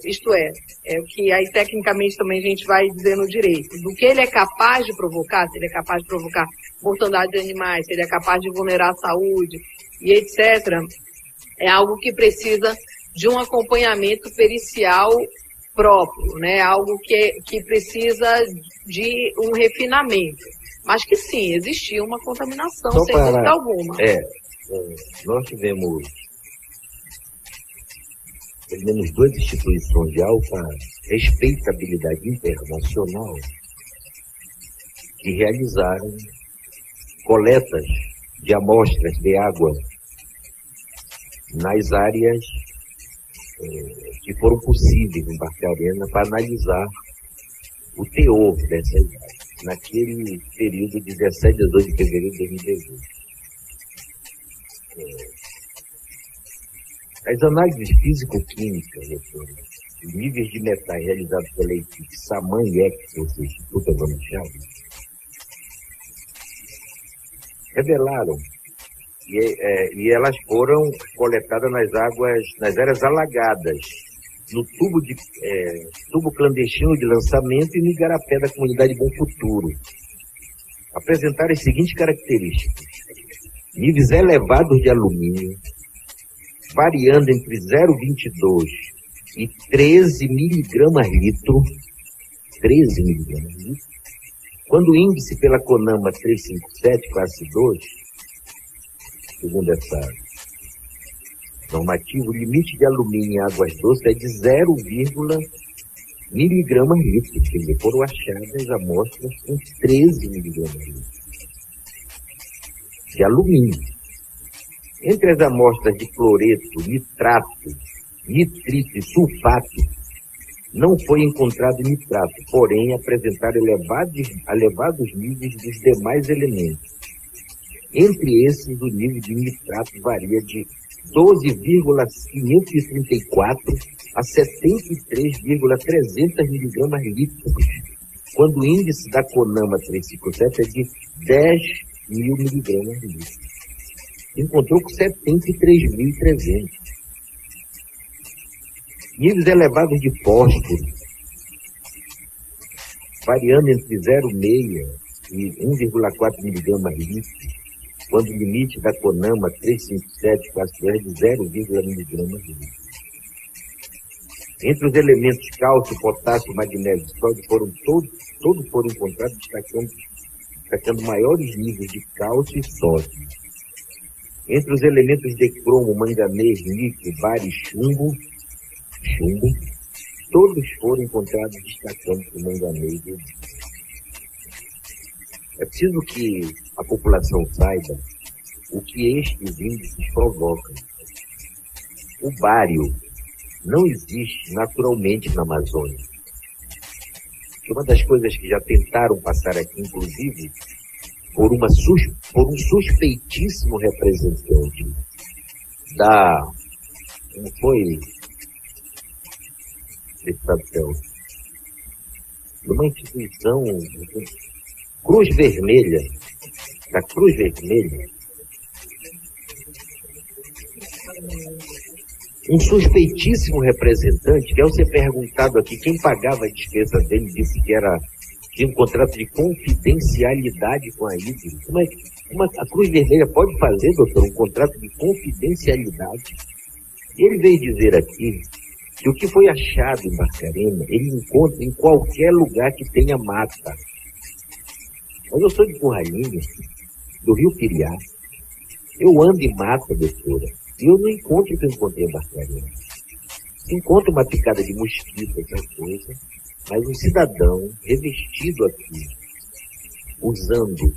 S3: isto é o que aí tecnicamente também a gente vai dizer no direito, do que ele é capaz de provocar, se ele é capaz de provocar mortandade de animais, se ele é capaz de vulnerar a saúde e etc., é algo que precisa de um acompanhamento pericial próprio, né? Algo que precisa de um refinamento. Mas que sim, existia uma contaminação, sem dúvida alguma.
S1: Nós tivemos pelo menos duas instituições de alta respeitabilidade internacional que realizaram coletas de amostras de água nas áreas que foram possíveis em Barcarena para analisar o teor dessas áreas, naquele período de 17 a 18 de fevereiro de 2018. As análises físico-químicas, os níveis de metais realizados pela equipe Saman e Ex, ou seja, Instituto Antônio Chaves, revelaram e elas foram coletadas nas áreas alagadas, no tubo clandestino de lançamento e no igarapé da comunidade Bom Futuro. Apresentaram as seguintes características: níveis elevados de alumínio, variando entre 0,22 e 13 miligramas-litro, 13 miligramas-litro, quando o índice pela CONAMA 357, classe 2, segundo essa normativa, o limite de alumínio em águas doces é de 0, miligramas-litro, quer dizer, foram achadas amostras com 13 miligramas-litro de alumínio. Entre as amostras de cloreto, nitrato, nitrito e sulfato, não foi encontrado nitrato, porém apresentaram elevados níveis dos demais elementos. Entre esses, o nível de nitrato varia de 12,534 a 73,300 miligramas-litros, quando o índice da CONAMA 357 é de 10 mil miligramas-litros. Encontrou com 73.300. Níveis elevados de fósforo, variando entre 0,6 e 1,4 miligramas-litro, quando o limite da CONAMA 357 classe é de 0,1 miligramas-litro. Entre os elementos cálcio, potássio, magnésio e sódio todos foram encontrados, destacando maiores níveis de cálcio e sódio. Entre os elementos de cromo, manganês, níquel, bário e chumbo, todos foram encontrados destacando o manganês. É preciso que a população saiba o que estes índices provocam. O bário não existe naturalmente na Amazônia. Uma das coisas que já tentaram passar aqui, inclusive, por um suspeitíssimo representante como foi, deputado Celso, de uma instituição, Cruz Vermelha, da Cruz Vermelha, um suspeitíssimo representante, que ao ser perguntado aqui quem pagava a despesa dele, disse que tinha um contrato de confidencialidade com a IDRE. A Cruz Vermelha pode fazer, doutor, um contrato de confidencialidade? Ele veio dizer aqui que o que foi achado em Barcarena, ele encontra em qualquer lugar que tenha mata. Mas eu sou de Curralinho, do Rio Piriá. Eu ando em mata, doutora, e eu não encontro o que eu encontrei em Barcarena. Encontro uma picada de mosquito, essa coisa, mas um cidadão revestido aqui, usando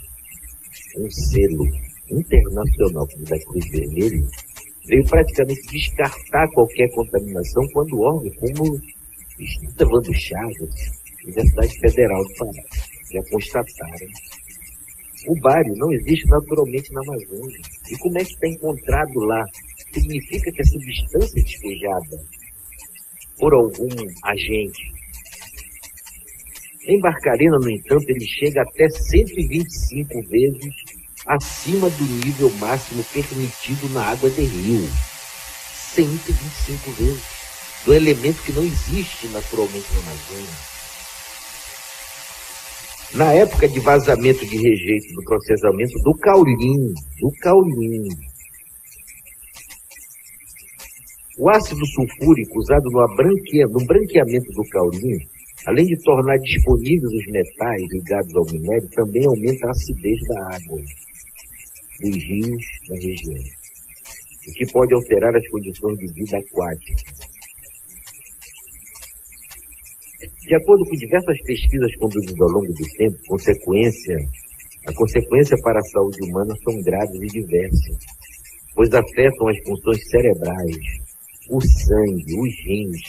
S1: um selo internacional como da Cruz Vermelha, veio praticamente descartar qualquer contaminação quando o órgão, como o Instituto Evandro Chagas, Universidade Federal do Pará, já constataram. O bário não existe naturalmente na Amazônia. E como é que está encontrado lá? Significa que a substância despejada por algum agente. Em Barcarena, no entanto, ele chega até 125 vezes acima do nível máximo permitido na água de rio. 125 vezes. Do elemento que não existe naturalmente na Amazônia. Na época de vazamento de rejeito do processamento do caulim, o ácido sulfúrico usado no branqueamento do caulim, além de tornar disponíveis os metais ligados ao minério, também aumenta a acidez da água dos rios da região, o que pode alterar as condições de vida aquática. De acordo com diversas pesquisas conduzidas ao longo do tempo, a consequência para a saúde humana são graves e diversas, pois afetam as funções cerebrais, o sangue, os rins,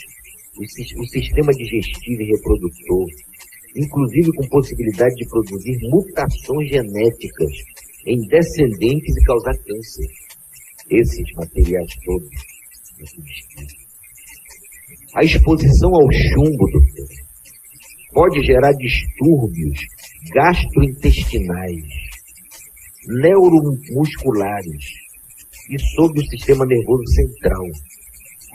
S1: o sistema digestivo e reprodutor, inclusive com possibilidade de produzir mutações genéticas em descendentes e causar câncer. Esses materiais todos. A exposição ao chumbo, doutor, pode gerar distúrbios gastrointestinais, neuromusculares e sobre o sistema nervoso central,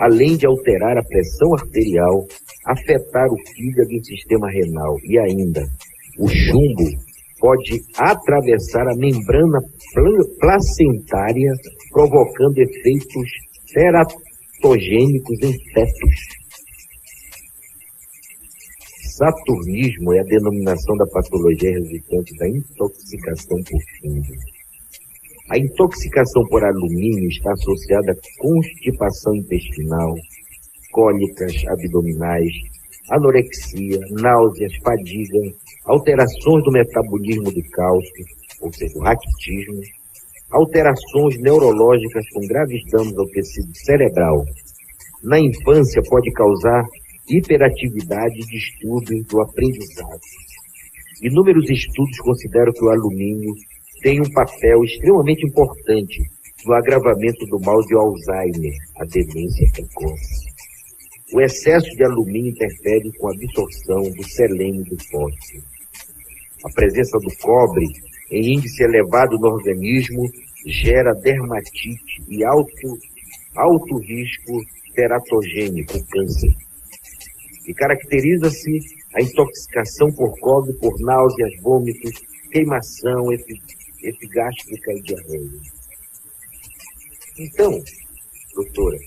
S1: além de alterar a pressão arterial, afetar o fígado e o sistema renal. E ainda, o chumbo pode atravessar a membrana placentária, provocando efeitos teratogênicos em fetos. Saturnismo é a denominação da patologia resultante da intoxicação por chumbo. A intoxicação por alumínio está associada a constipação intestinal, cólicas abdominais, anorexia, náuseas, fadiga, alterações do metabolismo do cálcio, ou seja, o raquitismo, alterações neurológicas com graves danos ao tecido cerebral. Na infância pode causar hiperatividade e distúrbios do aprendizado. Inúmeros estudos consideram que o alumínio tem um papel extremamente importante no agravamento do mal de Alzheimer, a demência precoce. O excesso de alumínio interfere com a absorção do selênio do fósforo. A presença do cobre em índice elevado no organismo gera dermatite e alto risco teratogênico, câncer. E caracteriza-se a intoxicação por cobre por náuseas, vômitos, queimação, epigástrica e diarreia. Então, doutora,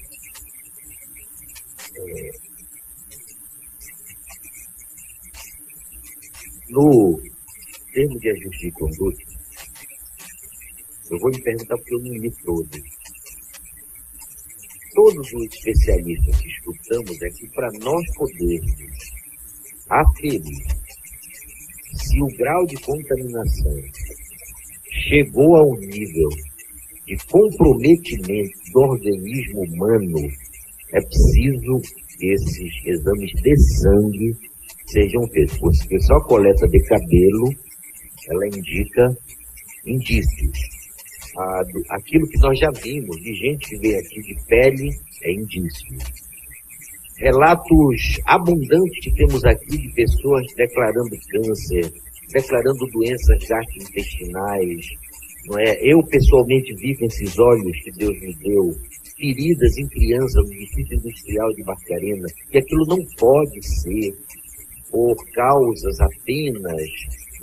S1: no termo de ajuste de conduta, eu vou lhe perguntar porque eu não li todos. Todos os especialistas que escutamos aqui, para nós podermos aferir se o grau de contaminação chegou a um nível de comprometimento do organismo humano, é preciso que esses exames de sangue sejam feitos. Porque só a coleta de cabelo, ela indica indícios. Aquilo que nós já vimos, de gente que veio aqui de pele, é indício. Relatos abundantes que temos aqui de pessoas declarando câncer, declarando doenças gastrointestinais, não é? Eu pessoalmente vi com esses olhos que Deus me deu, feridas em crianças no distrito industrial de Barcarena, e aquilo não pode ser por causas apenas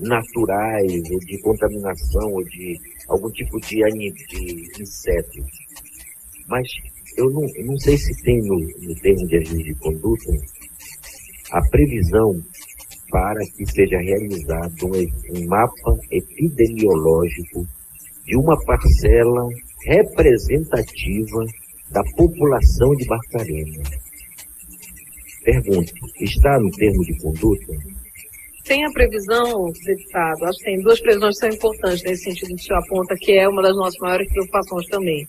S1: naturais, ou de contaminação, ou de algum tipo de inseto. Mas eu não sei se tem no termo de ajuste de conduta a previsão para que seja realizado um mapa epidemiológico de uma parcela representativa da população de Barcarena. Pergunto, está no termo de conduta?
S3: Tem a previsão, deputado, acho que tem duas previsões que são importantes nesse sentido que o senhor aponta, que é uma das nossas maiores preocupações também.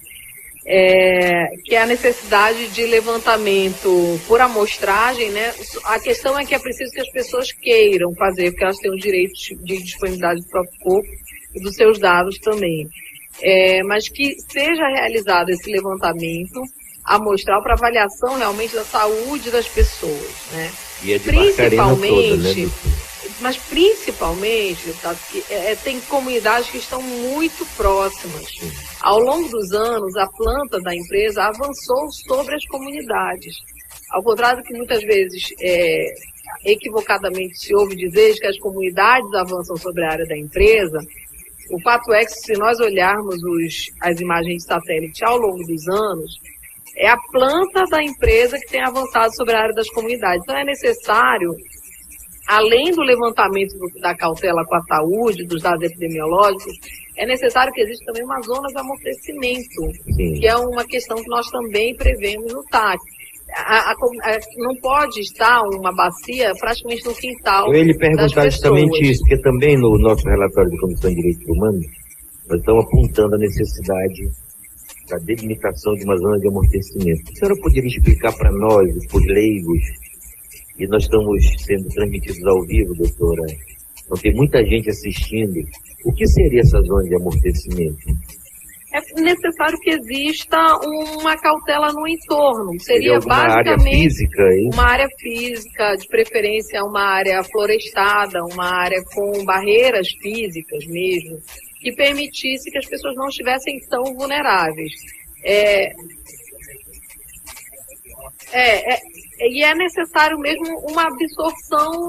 S3: Que é a necessidade de levantamento por amostragem, né? A questão é que é preciso que as pessoas queiram fazer, porque elas têm o direito de disponibilidade do próprio corpo e dos seus dados também. Mas que seja realizado esse levantamento amostral para avaliação realmente da saúde das pessoas, né?
S1: E é de Barcarena toda, né?
S3: Mas principalmente, deputado, que tem comunidades que estão muito próximas. Ao longo dos anos, a planta da empresa avançou sobre as comunidades. Ao contrário do que muitas vezes equivocadamente se ouve dizer que as comunidades avançam sobre a área da empresa, o fato é que se nós olharmos as imagens de satélite ao longo dos anos, é a planta da empresa que tem avançado sobre a área das comunidades. Então é necessário, além do levantamento da cautela com a saúde, dos dados epidemiológicos, é necessário que exista também uma zona de amortecimento, que é uma questão que nós também prevemos no TAC. não pode estar uma bacia praticamente no quintal.
S1: Eu ia lhe perguntar justamente isso, porque também no nosso relatório da Comissão de Direitos Humanos, nós estamos apontando a necessidade da delimitação de uma zona de amortecimento. A senhora poderia explicar para nós, os leigos, e nós estamos sendo transmitidos ao vivo, doutora, então tem muita gente assistindo, o que seria essa zona de amortecimento?
S3: É necessário que exista uma cautela no entorno. Seria basicamente
S1: uma área
S3: física, de preferência uma área florestada, uma área com barreiras físicas mesmo, que permitisse que as pessoas não estivessem tão vulneráveis. E é necessário mesmo uma absorção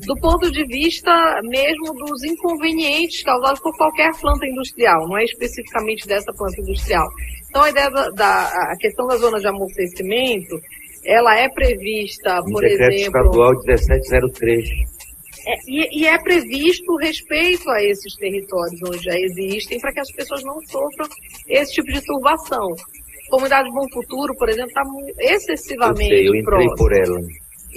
S3: do ponto de vista mesmo dos inconvenientes causados por qualquer planta industrial, não é especificamente dessa planta industrial. Então, a ideia a questão da zona de amortecimento, ela é prevista, por exemplo...
S1: Decreto Estadual 1703.
S3: E é previsto o respeito a esses territórios onde já existem, para que as pessoas não sofram esse tipo de turbação. A comunidade Bom Futuro, por exemplo, está excessivamente
S1: eu entrei por ela.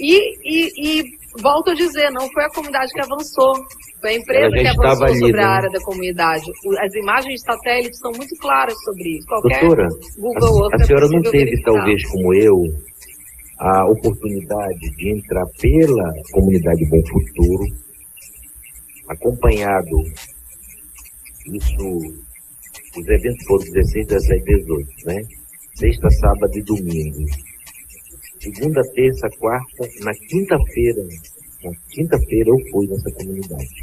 S3: E volto a dizer, não foi a comunidade que avançou, foi a empresa que avançou sobre a área da comunidade. As imagens de satélite são muito claras sobre isso.
S1: Doutora, a senhora não teve, talvez como eu, a oportunidade de entrar pela comunidade Bom Futuro, acompanhado, os eventos foram 16, 17, 18, né? Sexta, sábado e domingo. Segunda, terça, quarta, na quinta-feira eu fui nessa comunidade.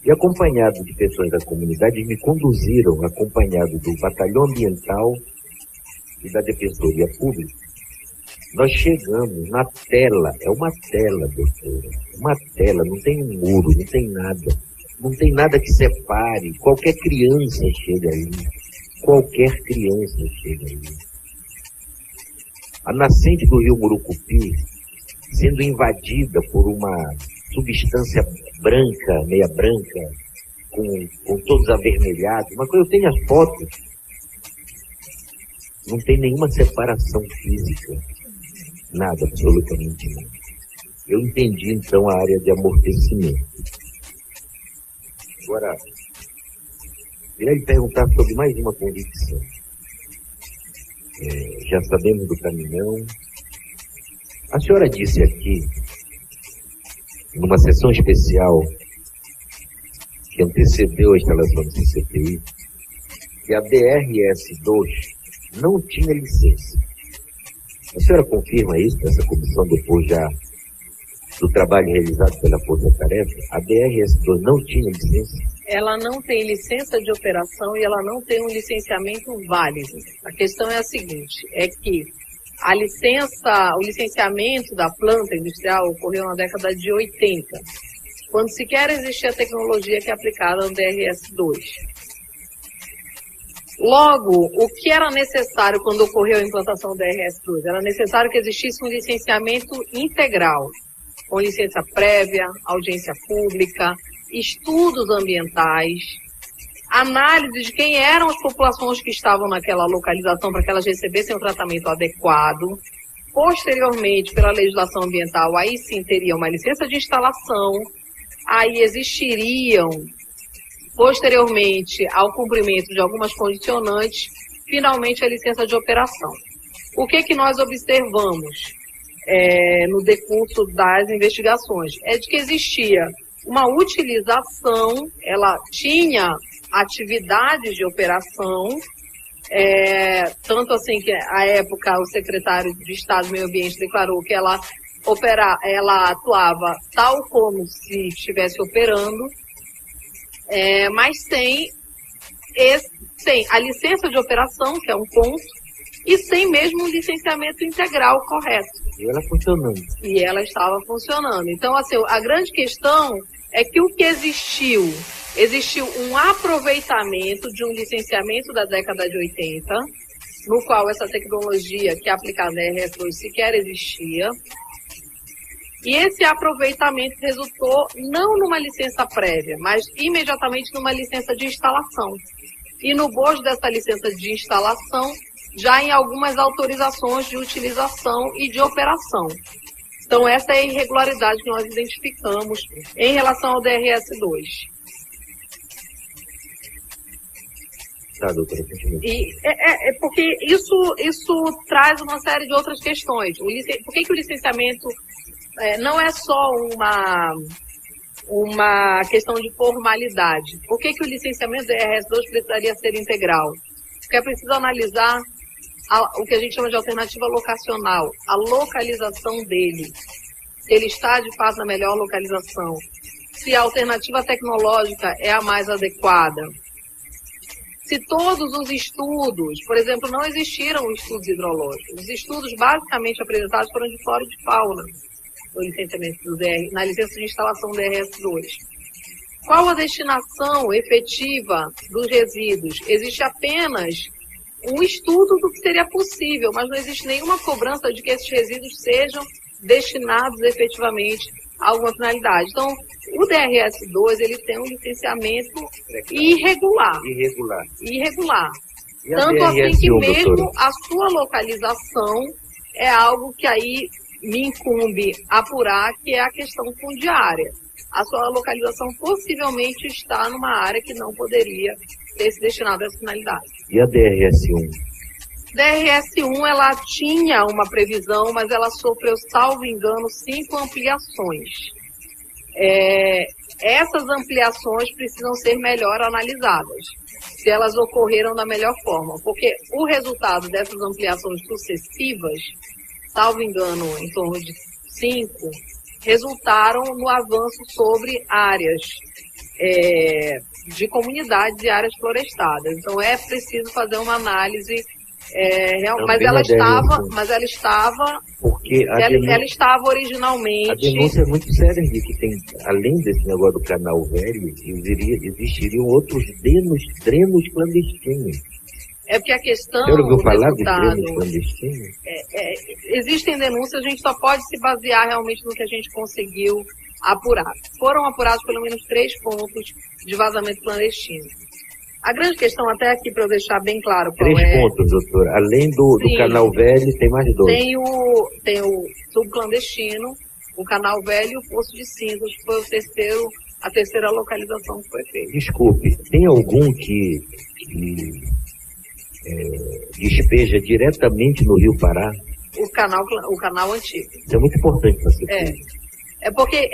S1: E acompanhado de pessoas da comunidade, me conduziram, acompanhado do Batalhão Ambiental e da Defensoria Pública. Nós chegamos na tela, é uma tela, doutora, uma tela, não tem um muro, não tem nada. Não tem nada que separe, qualquer criança chega ali. Qualquer criança chega ali. A nascente do rio Murucupi, sendo invadida por uma substância branca, meia branca, com todos avermelhados, uma coisa, eu tenho as fotos, não tem nenhuma separação física, nada, absolutamente nada. Eu entendi então a área de amortecimento. Agora, queria lhe perguntar sobre mais uma convicção. Já sabemos do caminhão. A senhora disse aqui, numa sessão especial que antecedeu a instalação do CCTI, que a DRS-2 não tinha licença. A senhora confirma isso nessa comissão depois já do trabalho realizado pela Força Tarefa? A DRS-2 não tinha licença?
S3: Ela não tem licença de operação e ela não tem um licenciamento válido. A questão é a seguinte, é que o licenciamento da planta industrial ocorreu na década de 80, quando sequer existia a tecnologia que é aplicada no DRS-2. Logo, o que era necessário quando ocorreu a implantação do DRS-2? Era necessário que existisse um licenciamento integral, com licença prévia, audiência pública, estudos ambientais, análise de quem eram as populações que estavam naquela localização para que elas recebessem um tratamento adequado. Posteriormente, pela legislação ambiental, aí sim teria uma licença de instalação, aí existiriam, posteriormente ao cumprimento de algumas condicionantes, finalmente a licença de operação. O que nós observamos no decurso das investigações? É de que existia uma utilização, ela tinha atividades de operação, tanto assim que à época o secretário de Estado do Meio Ambiente declarou que ela atuava tal como se estivesse operando, mas sem a licença de operação, que é um ponto, e sem mesmo um licenciamento integral correto.
S1: E ela funcionando.
S3: E ela estava funcionando. Então, assim, a grande questão é que o que existiu um aproveitamento de um licenciamento da década de 80, no qual essa tecnologia que é aplicada na DRS-2 sequer existia, e esse aproveitamento resultou não numa licença prévia, mas imediatamente numa licença de instalação. E no bojo dessa licença de instalação já em algumas autorizações de utilização e de operação. Então, essa é a irregularidade que nós identificamos em relação ao DRS-2.
S1: Tá, doutora, continua.
S3: Porque isso traz uma série de outras questões. Por que o licenciamento não é só uma questão de formalidade? Por que o licenciamento do DRS-2 precisaria ser integral? Porque é preciso analisar o que a gente chama de alternativa locacional, a localização dele, se ele está de fato na melhor localização, se a alternativa tecnológica é a mais adequada, se todos os estudos, por exemplo, não existiram estudos hidrológicos, os estudos basicamente apresentados foram de flora e de fauna, no licenciamento do na licença de instalação do DRS-2. Qual a destinação efetiva dos resíduos? Existe apenas um estudo do que seria possível, mas não existe nenhuma cobrança de que esses resíduos sejam destinados efetivamente a alguma finalidade. Então, o DRS-2 ele tem um licenciamento irregular. Tanto assim que mesmo doutora, a sua localização é algo que aí me incumbe apurar, que é a questão fundiária. A sua localização possivelmente está numa área que não poderia ter se destinado a essa finalidade.
S1: E a DRS-1?
S3: DRS-1, ela tinha uma previsão, mas ela sofreu, salvo engano, 5 ampliações. Essas ampliações precisam ser melhor analisadas, se elas ocorreram da melhor forma, porque o resultado dessas ampliações sucessivas, salvo engano, em torno de 5, resultaram no avanço sobre áreas de comunidades e áreas florestadas. Então, é preciso fazer uma análise real, mas ela estava
S1: porque
S3: ela estava originalmente...
S1: A denúncia é muito séria de que tem, além desse negócio do canal velho, existiriam outros drenos clandestinos.
S3: É porque a questão...
S1: Você ouviu falar de drenos clandestinos?
S3: Existem denúncias, a gente só pode se basear realmente no que a gente conseguiu apurar. Foram apurados pelo menos 3 pontos de vazamento clandestino. A grande questão, até aqui para eu deixar bem claro qual
S1: 3 pontos, doutora. Além do canal velho, tem mais 2.
S3: Tem o subclandestino, o canal velho e o Poço de Cinzas, que foi a terceira localização que foi feita.
S1: Desculpe, tem algum que despeja diretamente no Rio Pará?
S3: O canal antigo.
S1: Isso é muito importante para você.
S3: É porque...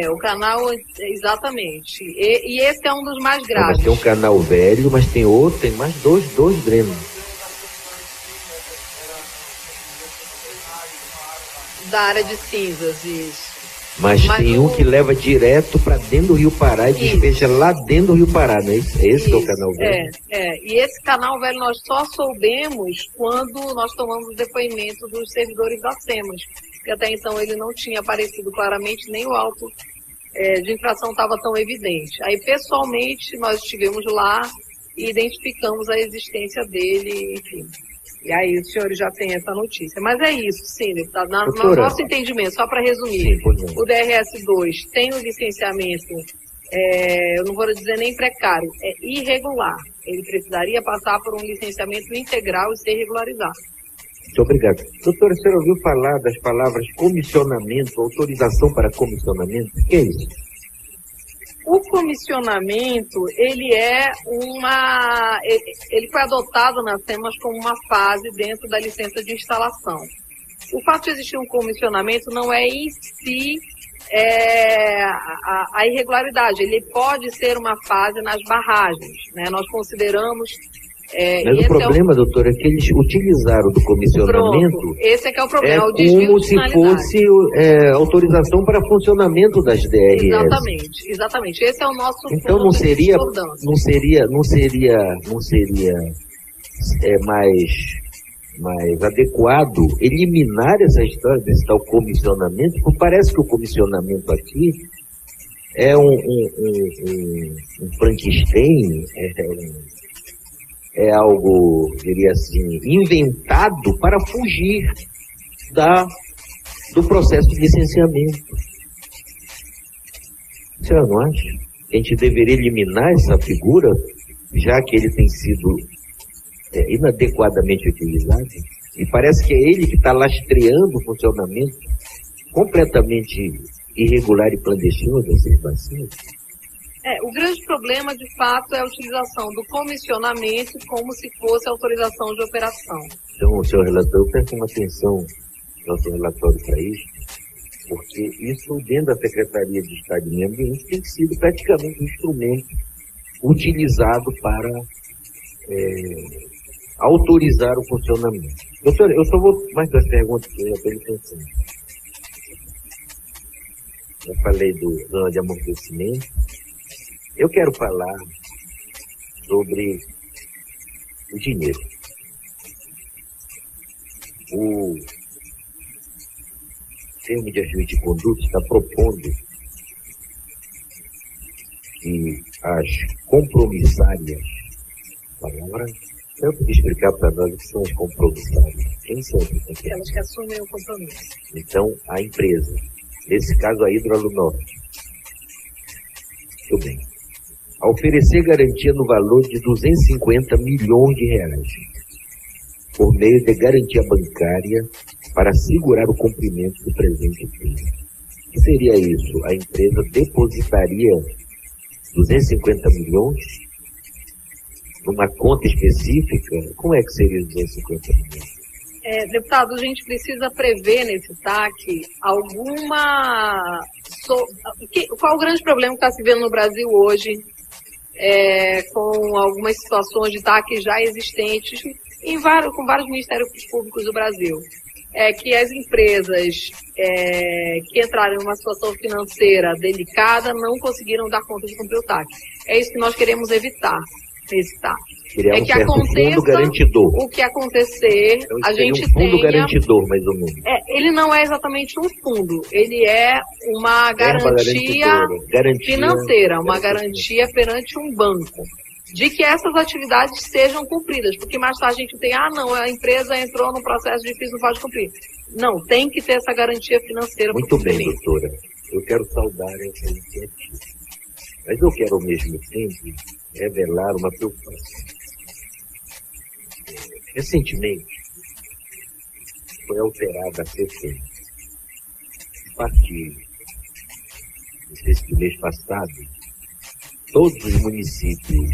S3: o canal, exatamente. E esse é um dos mais graves.
S1: Mas tem um canal velho, mas tem outro, tem mais dois drenos.
S3: Da área de cinzas, isso.
S1: Mas tem um que leva direto para dentro do Rio Pará e despeja lá dentro do Rio Pará, não é isso? Esse que é o canal velho?
S3: E esse canal velho nós só soubemos quando nós tomamos o depoimento dos servidores da SEMAS, que até então ele não tinha aparecido claramente, nem o auto de infração estava tão evidente. Aí, pessoalmente, nós estivemos lá e identificamos a existência dele, enfim. E aí os senhores já têm essa notícia. Mas é isso, sim, tá? No nosso entendimento, só para resumir, o DRS-2 tem um licenciamento, eu não vou dizer nem precário, é irregular. Ele precisaria passar por um licenciamento integral e ser regularizado.
S1: Muito obrigado. Doutora, a senhora ouviu falar das palavras comissionamento, autorização para comissionamento? O que é isso?
S3: O comissionamento, ele foi adotado nas SEMAS como uma fase dentro da licença de instalação. O fato de existir um comissionamento não é em si a irregularidade, ele pode ser uma fase nas barragens, né? Nós consideramos...
S1: Mas o problema, doutora, é que eles utilizaram do comissionamento...
S3: Pronto, esse é que é o problema, o desvio
S1: como se fosse autorização para funcionamento das DRS.
S3: Exatamente. Esse é o nosso ponto.
S1: Então não seria mais adequado eliminar essa história desse tal comissionamento? Porque parece que o comissionamento aqui é um Frankenstein, é algo, diria assim, inventado para fugir do processo de licenciamento. A senhora não acha que a gente deveria eliminar essa figura, já que ele tem sido inadequadamente utilizado, e parece que é ele que está lastreando o funcionamento completamente irregular e clandestino dessas vacinas.
S3: O grande problema, de fato, é a utilização do comissionamento como se fosse autorização de operação.
S1: Então, senhor relator, eu peço uma atenção nosso relatório para isso, porque isso dentro da Secretaria de Estado de Meio Ambiente tem sido praticamente um instrumento utilizado para autorizar o funcionamento. Doutor, eu só vou mais das perguntas que eu já estou pensando. Já falei do zona de amortecimento. Eu quero falar sobre o dinheiro. O termo de ajuste de conduta está propondo que as compromissárias, palavra, eu vou explicar para nós o que são as compromissárias. Quem são as compromissárias?
S3: Elas que assumem o compromisso.
S1: Então, a empresa, nesse caso a Hidroalunorte, muito bem, a oferecer garantia no valor de 250 milhões de reais, por meio de garantia bancária para assegurar o cumprimento do presente plano. O que seria isso? A empresa depositaria 250 milhões numa conta específica? Como é que seria os 250 milhões?
S3: Deputado, a gente precisa prever nesse TAC alguma... Qual o grande problema que está se vendo no Brasil hoje, com algumas situações de TAC já existentes com vários ministérios públicos do Brasil? Que as empresas que entraram em uma situação financeira delicada não conseguiram dar conta de cumprir o TAC. É isso que nós queremos evitar nesse TAC.
S1: Criar um certo fundo garantidor.
S3: O que acontecer,
S1: então,
S3: a gente
S1: um fundo garantidor, mais ou menos.
S3: Ele não é exatamente um fundo, ele é uma garantia financeira, uma garantia perante um banco, de que essas atividades sejam cumpridas, porque mais tarde a gente tem, a empresa entrou num processo difícil, não pode cumprir. Não, tem que ter essa garantia financeira.
S1: Muito bem, doutora. Eu quero saudar essa iniciativa. Mas eu quero, ao mesmo tempo, revelar uma preocupação. Recentemente, foi alterada a CFM. A partir desse mês passado, todos os municípios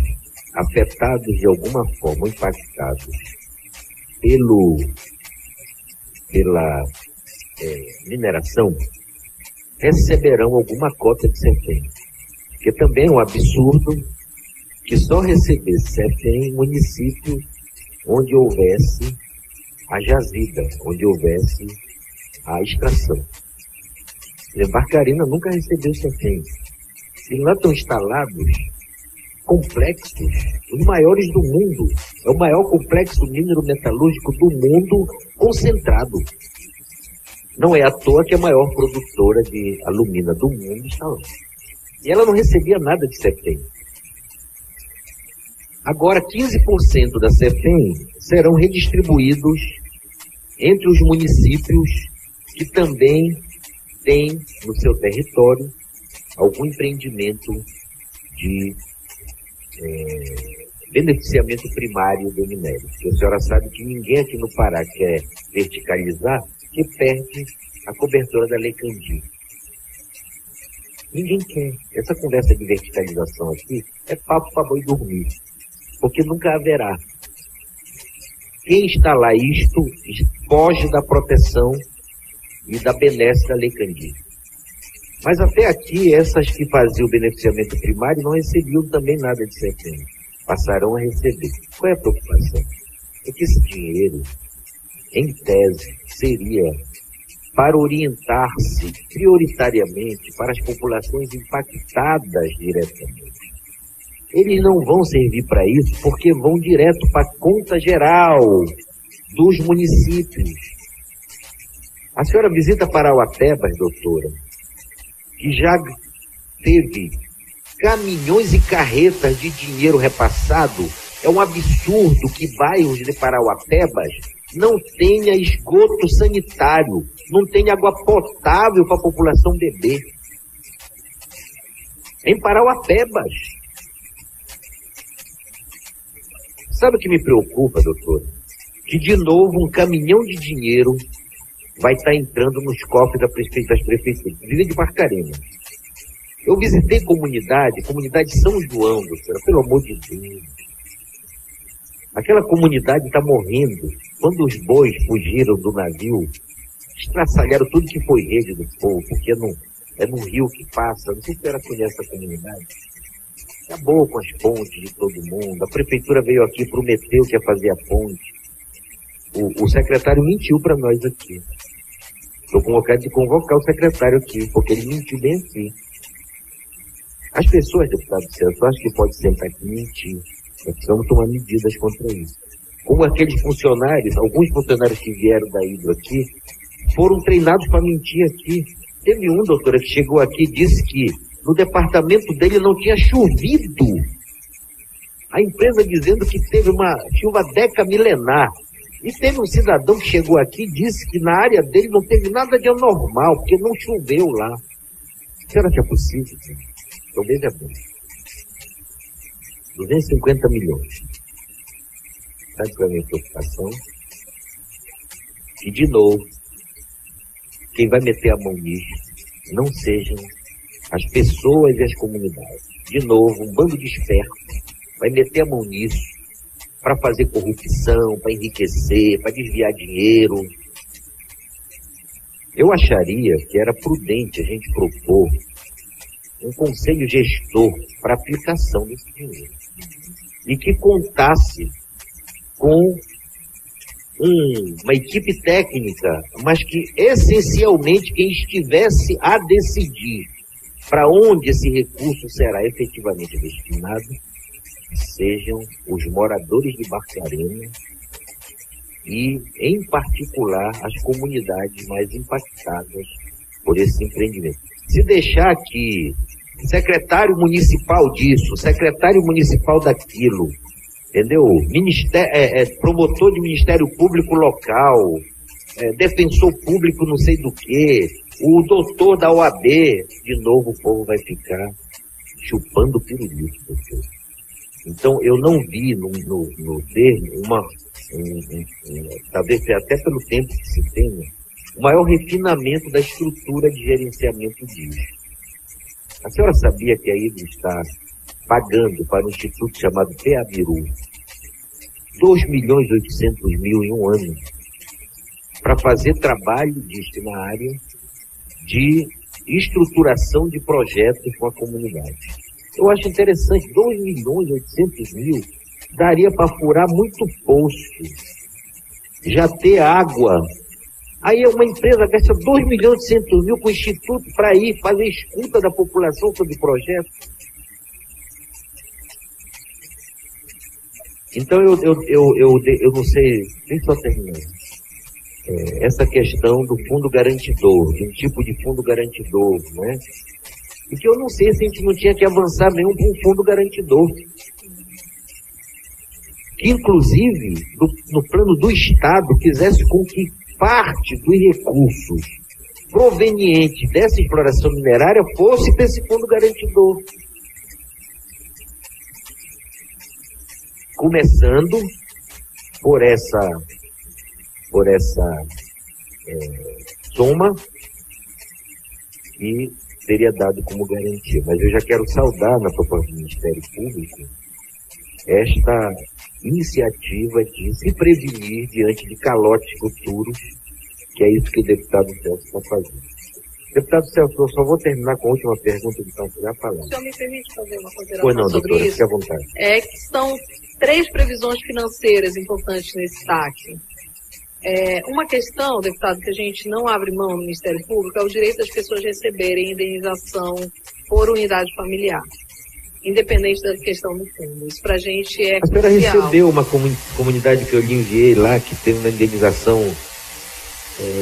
S1: afetados de alguma forma, impactados pela mineração, receberão alguma cota de CFM. Porque também é um absurdo que só recebesse CFM município onde houvesse a jazida, onde houvesse a extração. Barcarena nunca recebeu CFM. E lá estão instalados complexos, os maiores do mundo. É o maior complexo minero-metalúrgico do mundo concentrado. Não é à toa que a maior produtora de alumina do mundo está lá. E ela não recebia nada de CFM. Agora, 15% da CFM serão redistribuídos entre os municípios que também têm no seu território algum empreendimento de beneficiamento primário do minério. Porque a senhora sabe que ninguém aqui no Pará quer verticalizar, que perde a cobertura da Lei Candir. Ninguém quer. Essa conversa de verticalização aqui é papo para boi dormir, porque nunca haverá. Quem instalar isto foge da proteção e da benesse da Lei Candir. Mas até aqui, essas que faziam o beneficiamento primário não recebiam também nada de CFM. Passarão a receber. Qual é a preocupação? É que esse dinheiro, em tese, seria para orientar-se prioritariamente para as populações impactadas diretamente. Eles não vão servir para isso porque vão direto para a conta geral dos municípios. A senhora visita Parauapebas, doutora, que já teve caminhões e carretas de dinheiro repassado. É um absurdo que bairros de Parauapebas não tenha esgoto sanitário, não tenha água potável para a população beber. Em Parauapebas. Sabe o que me preocupa, doutor? Que, de novo, um caminhão de dinheiro vai estar entrando nos cofres das prefeituras. Vive de Barcarena. Eu visitei comunidade São João, doutora, pelo amor de Deus. Aquela comunidade está morrendo. Quando os bois fugiram do navio, estraçalharam tudo que foi rede do povo, porque é no rio que passa. Não sei se ela conhece a comunidade. Acabou com as pontes de todo mundo. A prefeitura veio aqui, prometeu que ia fazer a ponte. O secretário mentiu para nós aqui. Estou com vontade de convocar o secretário aqui, porque ele mentiu bem assim. As pessoas, deputado Celso, acho que pode sentar aqui e mentir. Nós precisamos tomar medidas contra isso. Como aqueles funcionários, alguns funcionários que vieram da Hidro aqui, foram treinados para mentir aqui. Teve um, doutora, que chegou aqui e disse que no departamento dele não tinha chovido. A empresa dizendo que teve uma chuva decamilenar. E teve um cidadão que chegou aqui e disse que na área dele não teve nada de anormal, porque não choveu lá. Será que é possível? Então veja bem. 250 milhões. Sabe qual é a minha preocupação? E, de novo, quem vai meter a mão nisso não sejam as pessoas e as comunidades. De novo, um bando de espertos vai meter a mão nisso para fazer corrupção, para enriquecer, para desviar dinheiro. Eu acharia que era prudente a gente propor um conselho gestor para aplicação desse dinheiro e que contasse com uma equipe técnica, mas que essencialmente quem estivesse a decidir para onde esse recurso será efetivamente destinado sejam os moradores de Barcarena e, em particular, as comunidades mais impactadas por esse empreendimento. Se deixar que secretário municipal disso, secretário municipal daquilo, entendeu? Promotor de Ministério Público local, defensor público não sei do que, o doutor da OAB, de novo o povo vai ficar chupando pirulito, doutor. Então, eu não vi no termo talvez até pelo tempo que se tenha, o maior refinamento da estrutura de gerenciamento disso. A senhora sabia que a Hidro está pagando para um instituto chamado PABIRU 2.800.000 em um ano para fazer trabalho disso na área de estruturação de projetos com a comunidade? Eu acho interessante, 2.800.000 daria para furar muito poço, já ter água. Aí uma empresa gasta 2.800.000 com o instituto para ir fazer escuta da população sobre o projeto. Então eu não sei, nem só terminando. Essa questão do fundo garantidor, de um tipo de fundo garantidor, né? E que eu não sei se a gente não tinha que avançar mesmo para um fundo garantidor. Que, inclusive, no plano do Estado, fizesse com que parte dos recursos provenientes dessa exploração minerária fosse para esse fundo garantidor. Começando por essa soma que seria dado como garantia. Mas eu já quero saudar na proposta do Ministério Público esta iniciativa de se prevenir diante de calotes futuros, que é isso que o deputado Celso está fazendo. Deputado Celso, eu só vou terminar com a última pergunta de cancelar a palavra.
S3: O senhor me permite fazer uma consideração
S1: Pois não,
S3: sobre
S1: doutora,
S3: isso?
S1: fique à vontade.
S3: Que são 3 previsões financeiras importantes nesse TAC. Uma questão, deputado, que a gente não abre mão no Ministério Público é o direito das pessoas receberem indenização por unidade familiar, independente da questão do fundo. Isso para a gente é crucial.
S1: A senhora recebeu uma comunidade que eu lhe enviei lá, que tem uma indenização,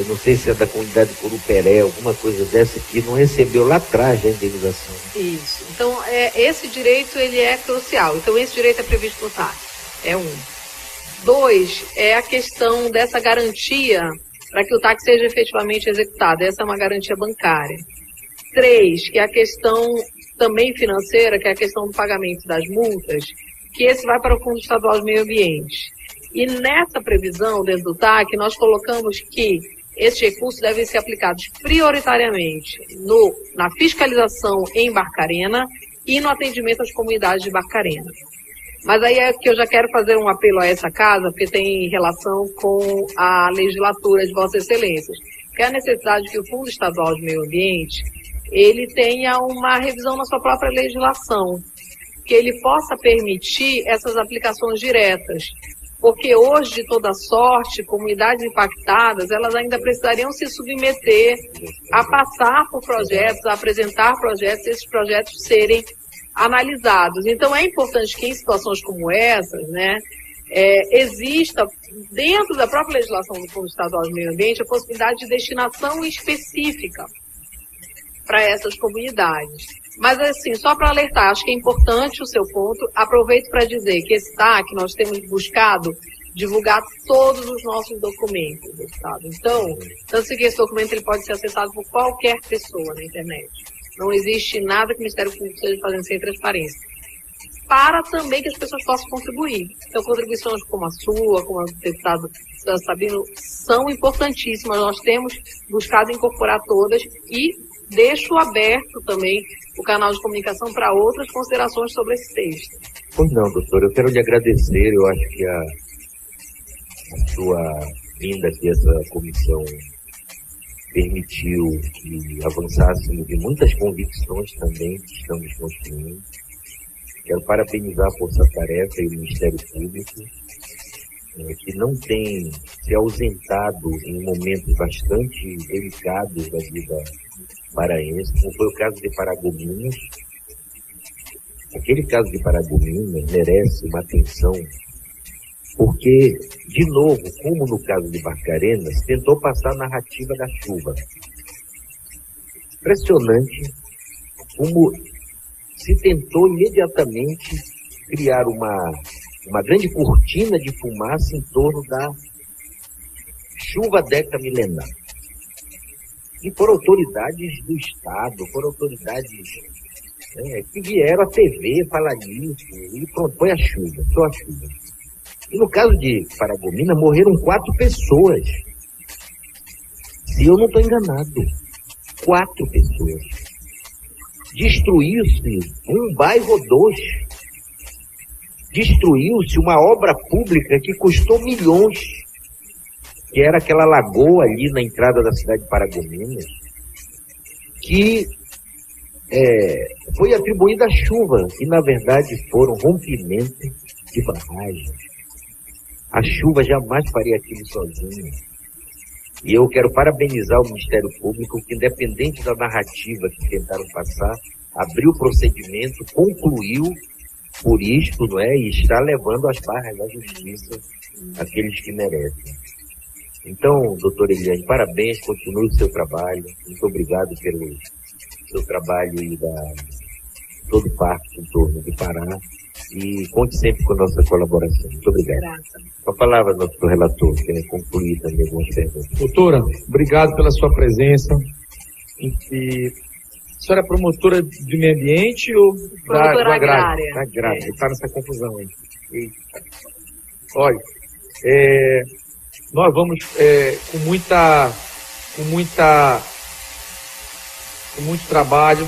S1: não sei se é da comunidade Curuperé, alguma coisa dessa, que não recebeu lá atrás a indenização.
S3: Isso. Então, esse direito ele é crucial. Então, esse direito é previsto no TAC. É um. 2, é a questão dessa garantia para que o TAC seja efetivamente executado. Essa é uma garantia bancária. 3, que é a questão também financeira, que é a questão do pagamento das multas, que esse vai para o Fundo Estadual de Meio Ambiente. E nessa previsão, dentro do TAC, nós colocamos que esses recursos devem ser aplicados prioritariamente na fiscalização em Barcarena e no atendimento às comunidades de Barcarena. Mas aí é que eu já quero fazer um apelo a essa casa, porque tem relação com a legislatura de Vossas Excelências, que é a necessidade que o Fundo Estadual de Meio Ambiente ele tenha uma revisão na sua própria legislação, que ele possa permitir essas aplicações diretas. Porque hoje, de toda sorte, comunidades impactadas, elas ainda precisariam se submeter a passar por projetos, a apresentar projetos, e esses projetos serem analisados. Então, é importante que em situações como essas, né, exista, dentro da própria legislação do Fundo Estadual de Meio Ambiente, a possibilidade de destinação específica para essas comunidades. Mas, assim, só para alertar, acho que é importante o seu ponto. Aproveito para dizer que esse TAC nós temos buscado divulgar todos os nossos documentos do Estado. Então, tanto que esse documento ele pode ser acessado por qualquer pessoa na internet. Não existe nada que o Ministério Público esteja fazendo sem transparência. Para também que as pessoas possam contribuir. Então, contribuições como a sua, como a do deputado Sabino, são importantíssimas. Nós temos buscado incorporar todas e deixo aberto também o canal de comunicação para outras considerações sobre esse texto.
S1: Pois não, doutor, eu quero lhe agradecer. Eu acho que a sua vinda aqui, essa comissão, permitiu que avançássemos em muitas convicções também que estamos construindo. Quero parabenizar a Força Tarefa e o Ministério Público, que não tem se ausentado em momentos bastante delicados da vida paraense, como foi o caso de Paragominas. Aquele caso de Paragominas merece uma atenção, porque, de novo, como no caso de Barcarena, se tentou passar a narrativa da chuva. Impressionante como se tentou imediatamente criar uma grande cortina de fumaça em torno da chuva decamilenar. E foram autoridades do Estado, foram autoridades que vieram à TV falar nisso, e pronto, foi a chuva, só a chuva. E no caso de Paragominas, morreram 4 pessoas. Se eu não estou enganado, 4 pessoas. Destruiu-se um bairro ou 2. Destruiu-se uma obra pública que custou milhões, que era aquela lagoa ali na entrada da cidade de Paragominas, que foi atribuída à chuva, e na verdade foram rompimentos de barragem. A chuva jamais faria aquilo sozinha. E eu quero parabenizar o Ministério Público, que independente da narrativa que tentaram passar, abriu o procedimento, concluiu por isto, não é? E está levando as barras da justiça aqueles que merecem. Então, doutor Eliane, parabéns, continue o seu trabalho. Muito obrigado pelo seu trabalho e todo o parque em torno de Pará. E conte sempre com a nossa colaboração. Muito obrigado. Com a palavra, nosso relator, quer concluir também algumas perguntas.
S2: Doutora, obrigado pela sua presença. E a senhora é promotora de meio ambiente ou
S3: promotora agrária?
S2: Agrária. Está nessa confusão aí. Olha, nós vamos com muito trabalho,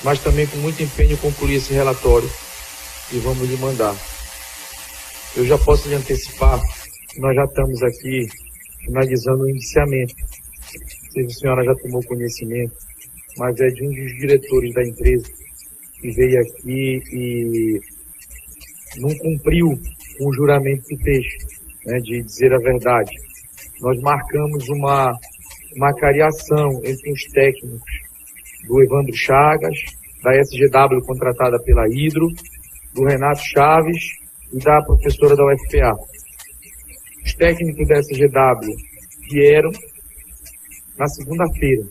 S2: mas também com muito empenho concluir esse relatório e vamos lhe mandar. Eu já posso lhe antecipar que nós já estamos aqui finalizando o indiciamento. Não sei se a senhora já tomou conhecimento, mas é de um dos diretores da empresa que veio aqui e não cumpriu com o juramento que fez, né, de dizer a verdade. Nós marcamos uma cariação entre os técnicos do Evandro Chagas, da SGW contratada pela Hidro, do Renato Chaves e da professora da UFPA. Os técnicos da SGW vieram na segunda-feira,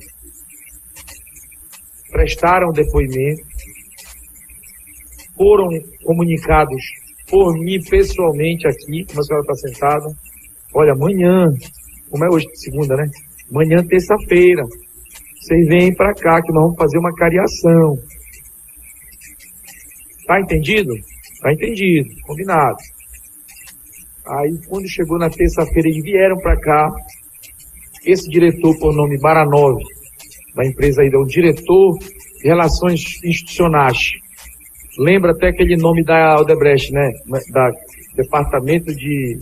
S2: prestaram depoimento, foram comunicados por mim pessoalmente aqui, como a senhora está sentada. Olha, amanhã, como é hoje, segunda, né? Amanhã, terça-feira, vocês vêm para cá que nós vamos fazer uma cariação. Tá entendido? Tá entendido, combinado. Aí, quando chegou na terça-feira, eles vieram para cá. Esse diretor, por nome Baranov, da empresa aí, é o diretor de Relações Institucionais. Lembra até aquele nome da Odebrecht, né? Da Departamento de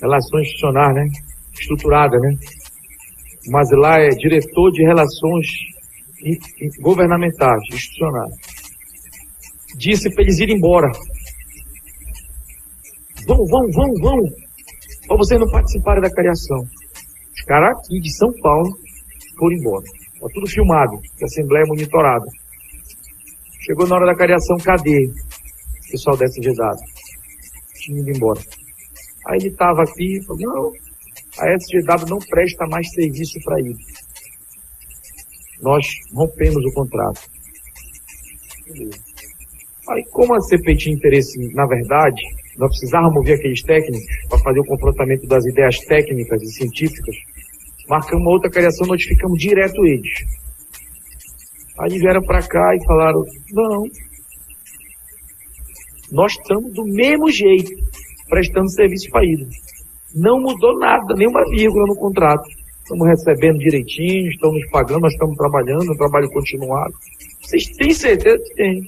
S2: Relações Institucionais, né? Estruturada, né? Mas lá é diretor de Relações Governamentais, Institucionais. Disse para eles irem embora. Vão. Para vocês não participarem da cariação. Os caras aqui de São Paulo foram embora. Está tudo filmado, a Assembleia monitorada. Chegou na hora da cariação, cadê o pessoal da SGW? Tinha ido embora. Aí ele estava aqui e falou, não, a SGW não presta mais serviço para ele. Nós rompemos o contrato. Aí, como a CPI tinha interesse, na verdade, nós precisávamos ouvir aqueles técnicos para fazer o confrontamento das ideias técnicas e científicas, marcamos uma outra cariação, notificamos direto eles. Aí vieram para cá e falaram, não, nós estamos do mesmo jeito, prestando serviço para eles. Não mudou nada, nenhuma vírgula no contrato. Estamos recebendo direitinho, estamos pagando, nós estamos trabalhando, um trabalho continuado. Vocês têm certeza que tem?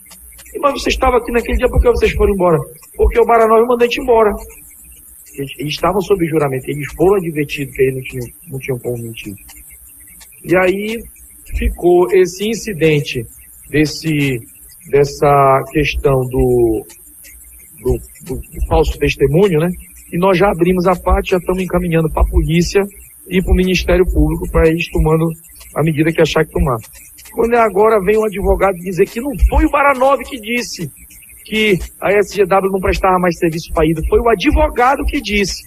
S2: Mas vocês estavam aqui naquele dia, por que vocês foram embora? Porque o Baranov mandou a gente embora. Eles estavam sob juramento, eles foram advertidos que eles não tinham como mentir. E aí ficou esse incidente dessa questão do falso testemunho, né? E nós já abrimos a parte, já estamos encaminhando para a polícia e para o Ministério Público para eles tomando a medida que achar que tomar. Quando agora vem um advogado dizer que não foi o Baranov que disse que a SGW não prestava mais serviço para IDA, foi o advogado que disse.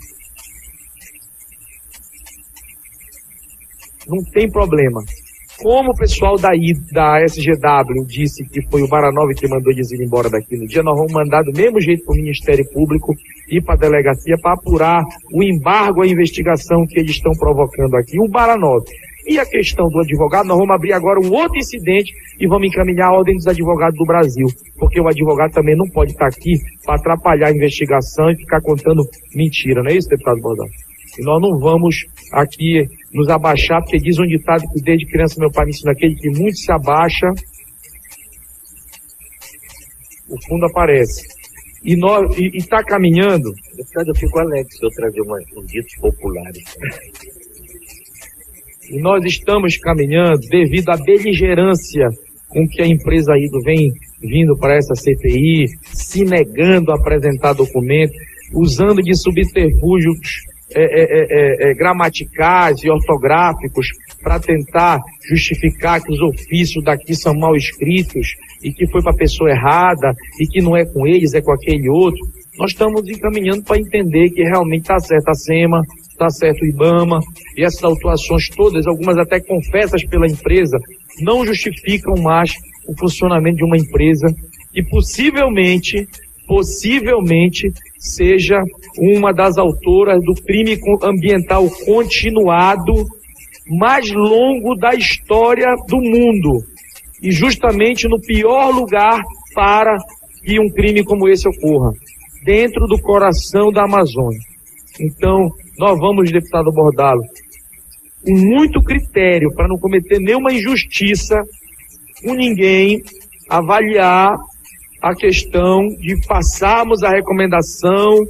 S2: Não tem problema. Como o pessoal da SGW disse que foi o Baranov que mandou eles ir embora daqui no dia, nós vamos mandar do mesmo jeito para o Ministério Público e para a delegacia para apurar o embargo à investigação que eles estão provocando aqui, o Baranov. E a questão do advogado, nós vamos abrir agora um outro incidente e vamos encaminhar a ordem dos advogados do Brasil, porque o advogado também não pode estar aqui para atrapalhar a investigação e ficar contando mentira, não é isso, deputado Bordão? E nós não vamos aqui nos abaixar, porque diz um ditado que desde criança meu pai me ensinou, aquele que muito se abaixa, o fundo aparece. E está caminhando.
S1: Deputado, eu fico alegre se eu trazer uns ditos populares.
S2: E nós estamos caminhando devido à beligerância com que a empresa Ido vem vindo para essa CPI, se negando a apresentar documento, usando de subterfúgios gramaticais e ortográficos para tentar justificar que os ofícios daqui são mal escritos e que foi para a pessoa errada e que não é com eles, é com aquele outro. Nós estamos encaminhando para entender que realmente está certo a SEMA, está certo o IBAMA, e essas autuações todas, algumas até confessas pela empresa, não justificam mais o funcionamento de uma empresa e possivelmente seja uma das autoras do crime ambiental continuado mais longo da história do mundo. E justamente no pior lugar para que um crime como esse ocorra, dentro do coração da Amazônia. Então, nós vamos, deputado Bordalo, com muito critério, para não cometer nenhuma injustiça com ninguém, avaliar a questão de passarmos a recomendação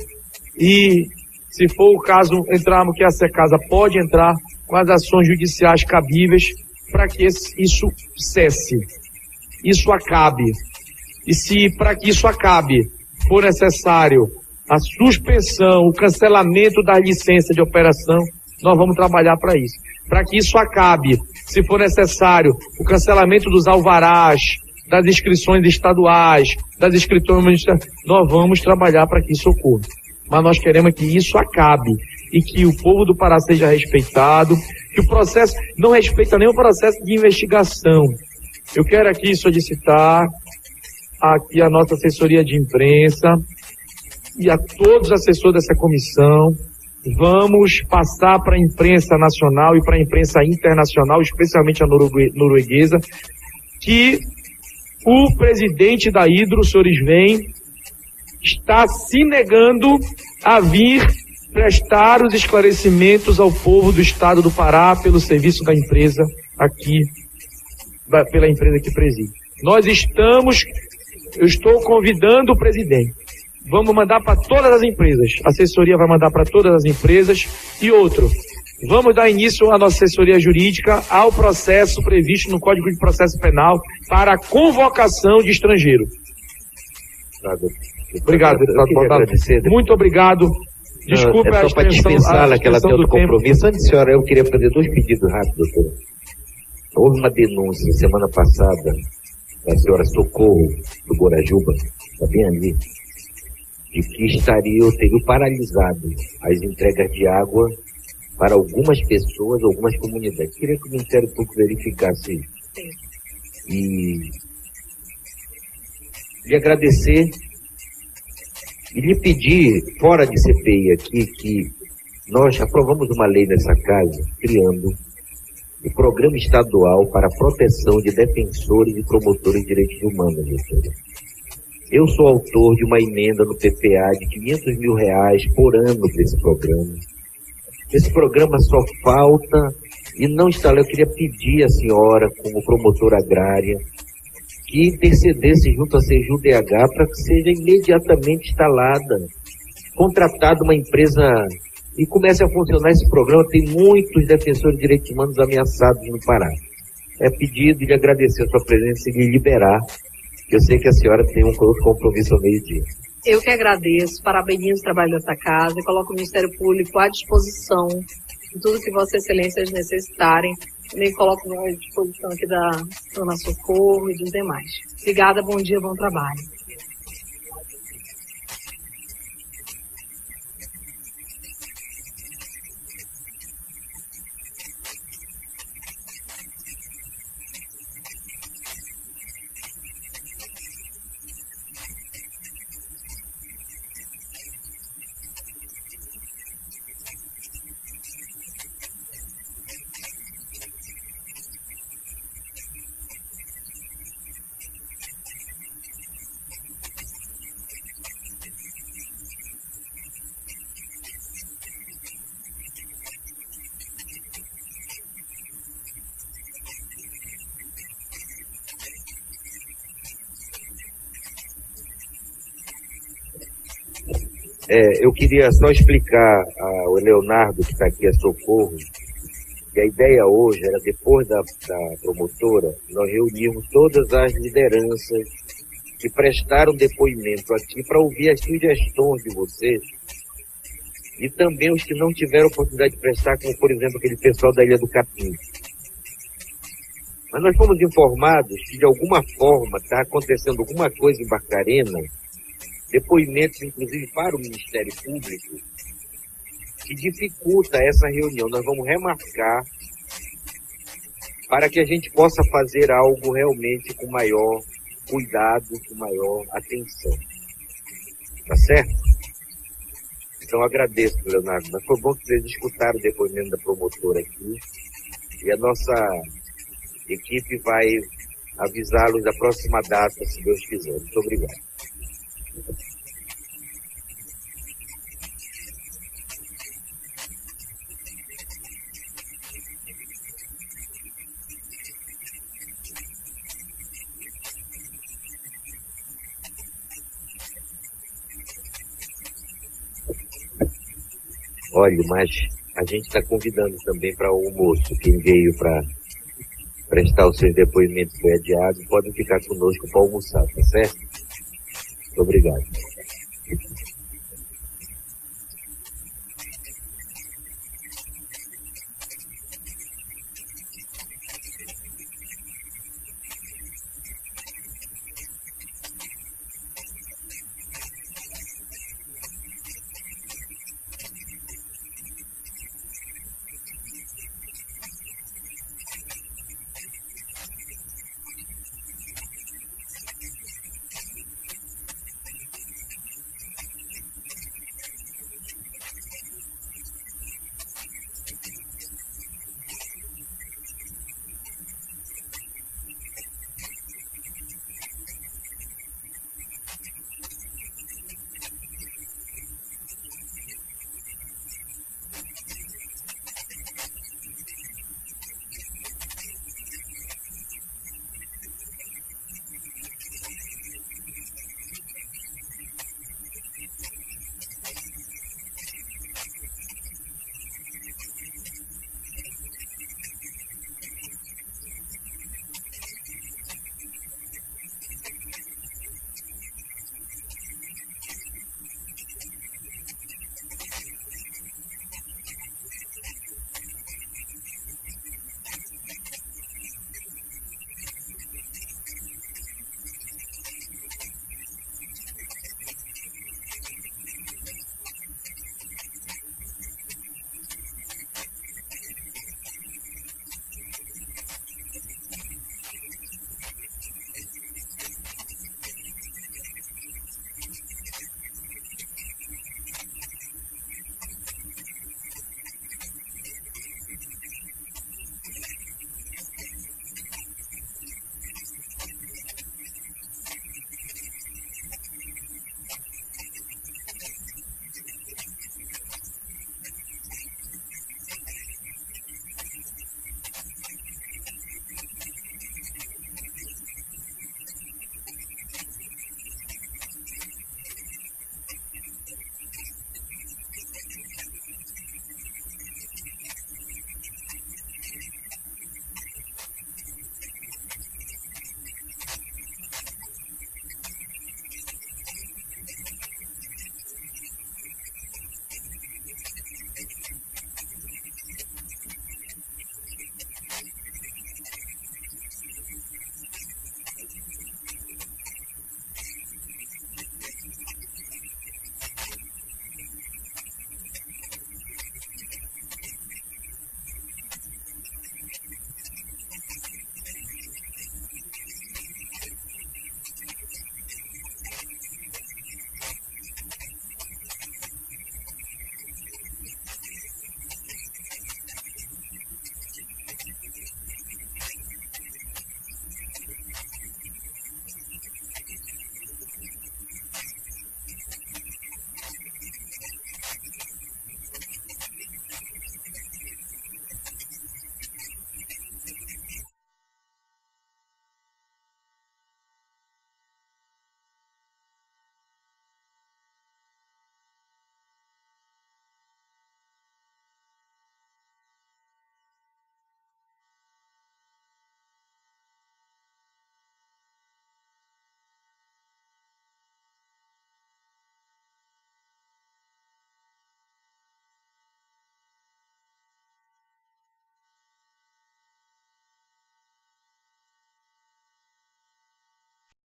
S2: e, se for o caso, entrarmos, que essa casa pode entrar com as ações judiciais cabíveis para que isso cesse, isso acabe. E se para que isso acabe for necessário a suspensão, o cancelamento da licença de operação, nós vamos trabalhar para isso. Para que isso acabe, se for necessário, o cancelamento dos alvarás, das inscrições estaduais, das inscrições municipais, nós vamos trabalhar para que isso ocorra. Mas nós queremos que isso acabe e que o povo do Pará seja respeitado, que o processo não respeita nem o processo de investigação. Eu quero aqui solicitar aqui a nossa assessoria de imprensa e a todos os assessores dessa comissão, vamos passar para a imprensa nacional e para a imprensa internacional, especialmente a norueguesa, que o presidente da Hidro, o senhor Sven, está se negando a vir prestar os esclarecimentos ao povo do estado do Pará pelo serviço da empresa aqui, pela empresa que preside. Eu estou convidando o presidente. Vamos mandar para todas as empresas. A assessoria vai mandar para todas as empresas. E outro, vamos dar início à nossa assessoria jurídica ao processo previsto no Código de Processo Penal para a convocação de estrangeiro. Obrigado, deputado Baldado. Muito obrigado. Desculpe
S1: a extensão. Só para dispensá-la, que ela tem outro compromisso. Antes, senhora, eu queria fazer 2 pedidos rápidos, doutora. Houve uma denúncia semana passada da senhora Socorro, do Borajuba, está bem ali, de que teriam paralisado as entregas de água para algumas pessoas, algumas comunidades. Queria que o Ministério Público verificasse isso. E lhe agradecer e lhe pedir, fora de CPI aqui, que nós aprovamos uma lei nessa casa, criando o Programa Estadual para a Proteção de Defensores e Promotores de Direitos Humanos, doutora. Eu sou autor de uma emenda no PPA de R$500 mil por ano para esse programa. Esse programa só falta e não está lá. Eu queria pedir à senhora, como promotora agrária, que intercedesse junto à CJUDH para que seja imediatamente instalada, contratada uma empresa e comece a funcionar esse programa. Tem muitos defensores de direitos humanos ameaçados no Pará. É pedido de agradecer a sua presença e de liberar. Eu sei que a senhora tem um outro compromisso ao meio-dia.
S3: Eu que agradeço, parabenizo o trabalho dessa casa e coloco o Ministério Público à disposição de tudo que Vossa Excelências necessitarem. Também coloco à disposição aqui da Dona Socorro e dos demais. Obrigada, bom dia, bom trabalho.
S1: Eu queria só explicar ao Leonardo, que está aqui a Socorro, que a ideia hoje era, depois da promotora, nós reunirmos todas as lideranças que prestaram depoimento aqui para ouvir as sugestões de vocês e também os que não tiveram oportunidade de prestar, como, por exemplo, aquele pessoal da Ilha do Capim. Mas nós fomos informados que, de alguma forma, está acontecendo alguma coisa em Barcarena, depoimentos, inclusive, para o Ministério Público, que dificulta essa reunião. Nós vamos remarcar para que a gente possa fazer algo realmente com maior cuidado, com maior atenção. Tá certo? Então, agradeço, Leonardo. Mas foi bom que vocês escutaram o depoimento da promotora aqui. E a nossa equipe vai avisá-los da próxima data, se Deus quiser. Muito obrigado. Olha, mas a gente está convidando também para o almoço. Quem veio para prestar os seus depoimentos foi adiado, podem ficar conosco para almoçar, tá certo? Muito obrigado.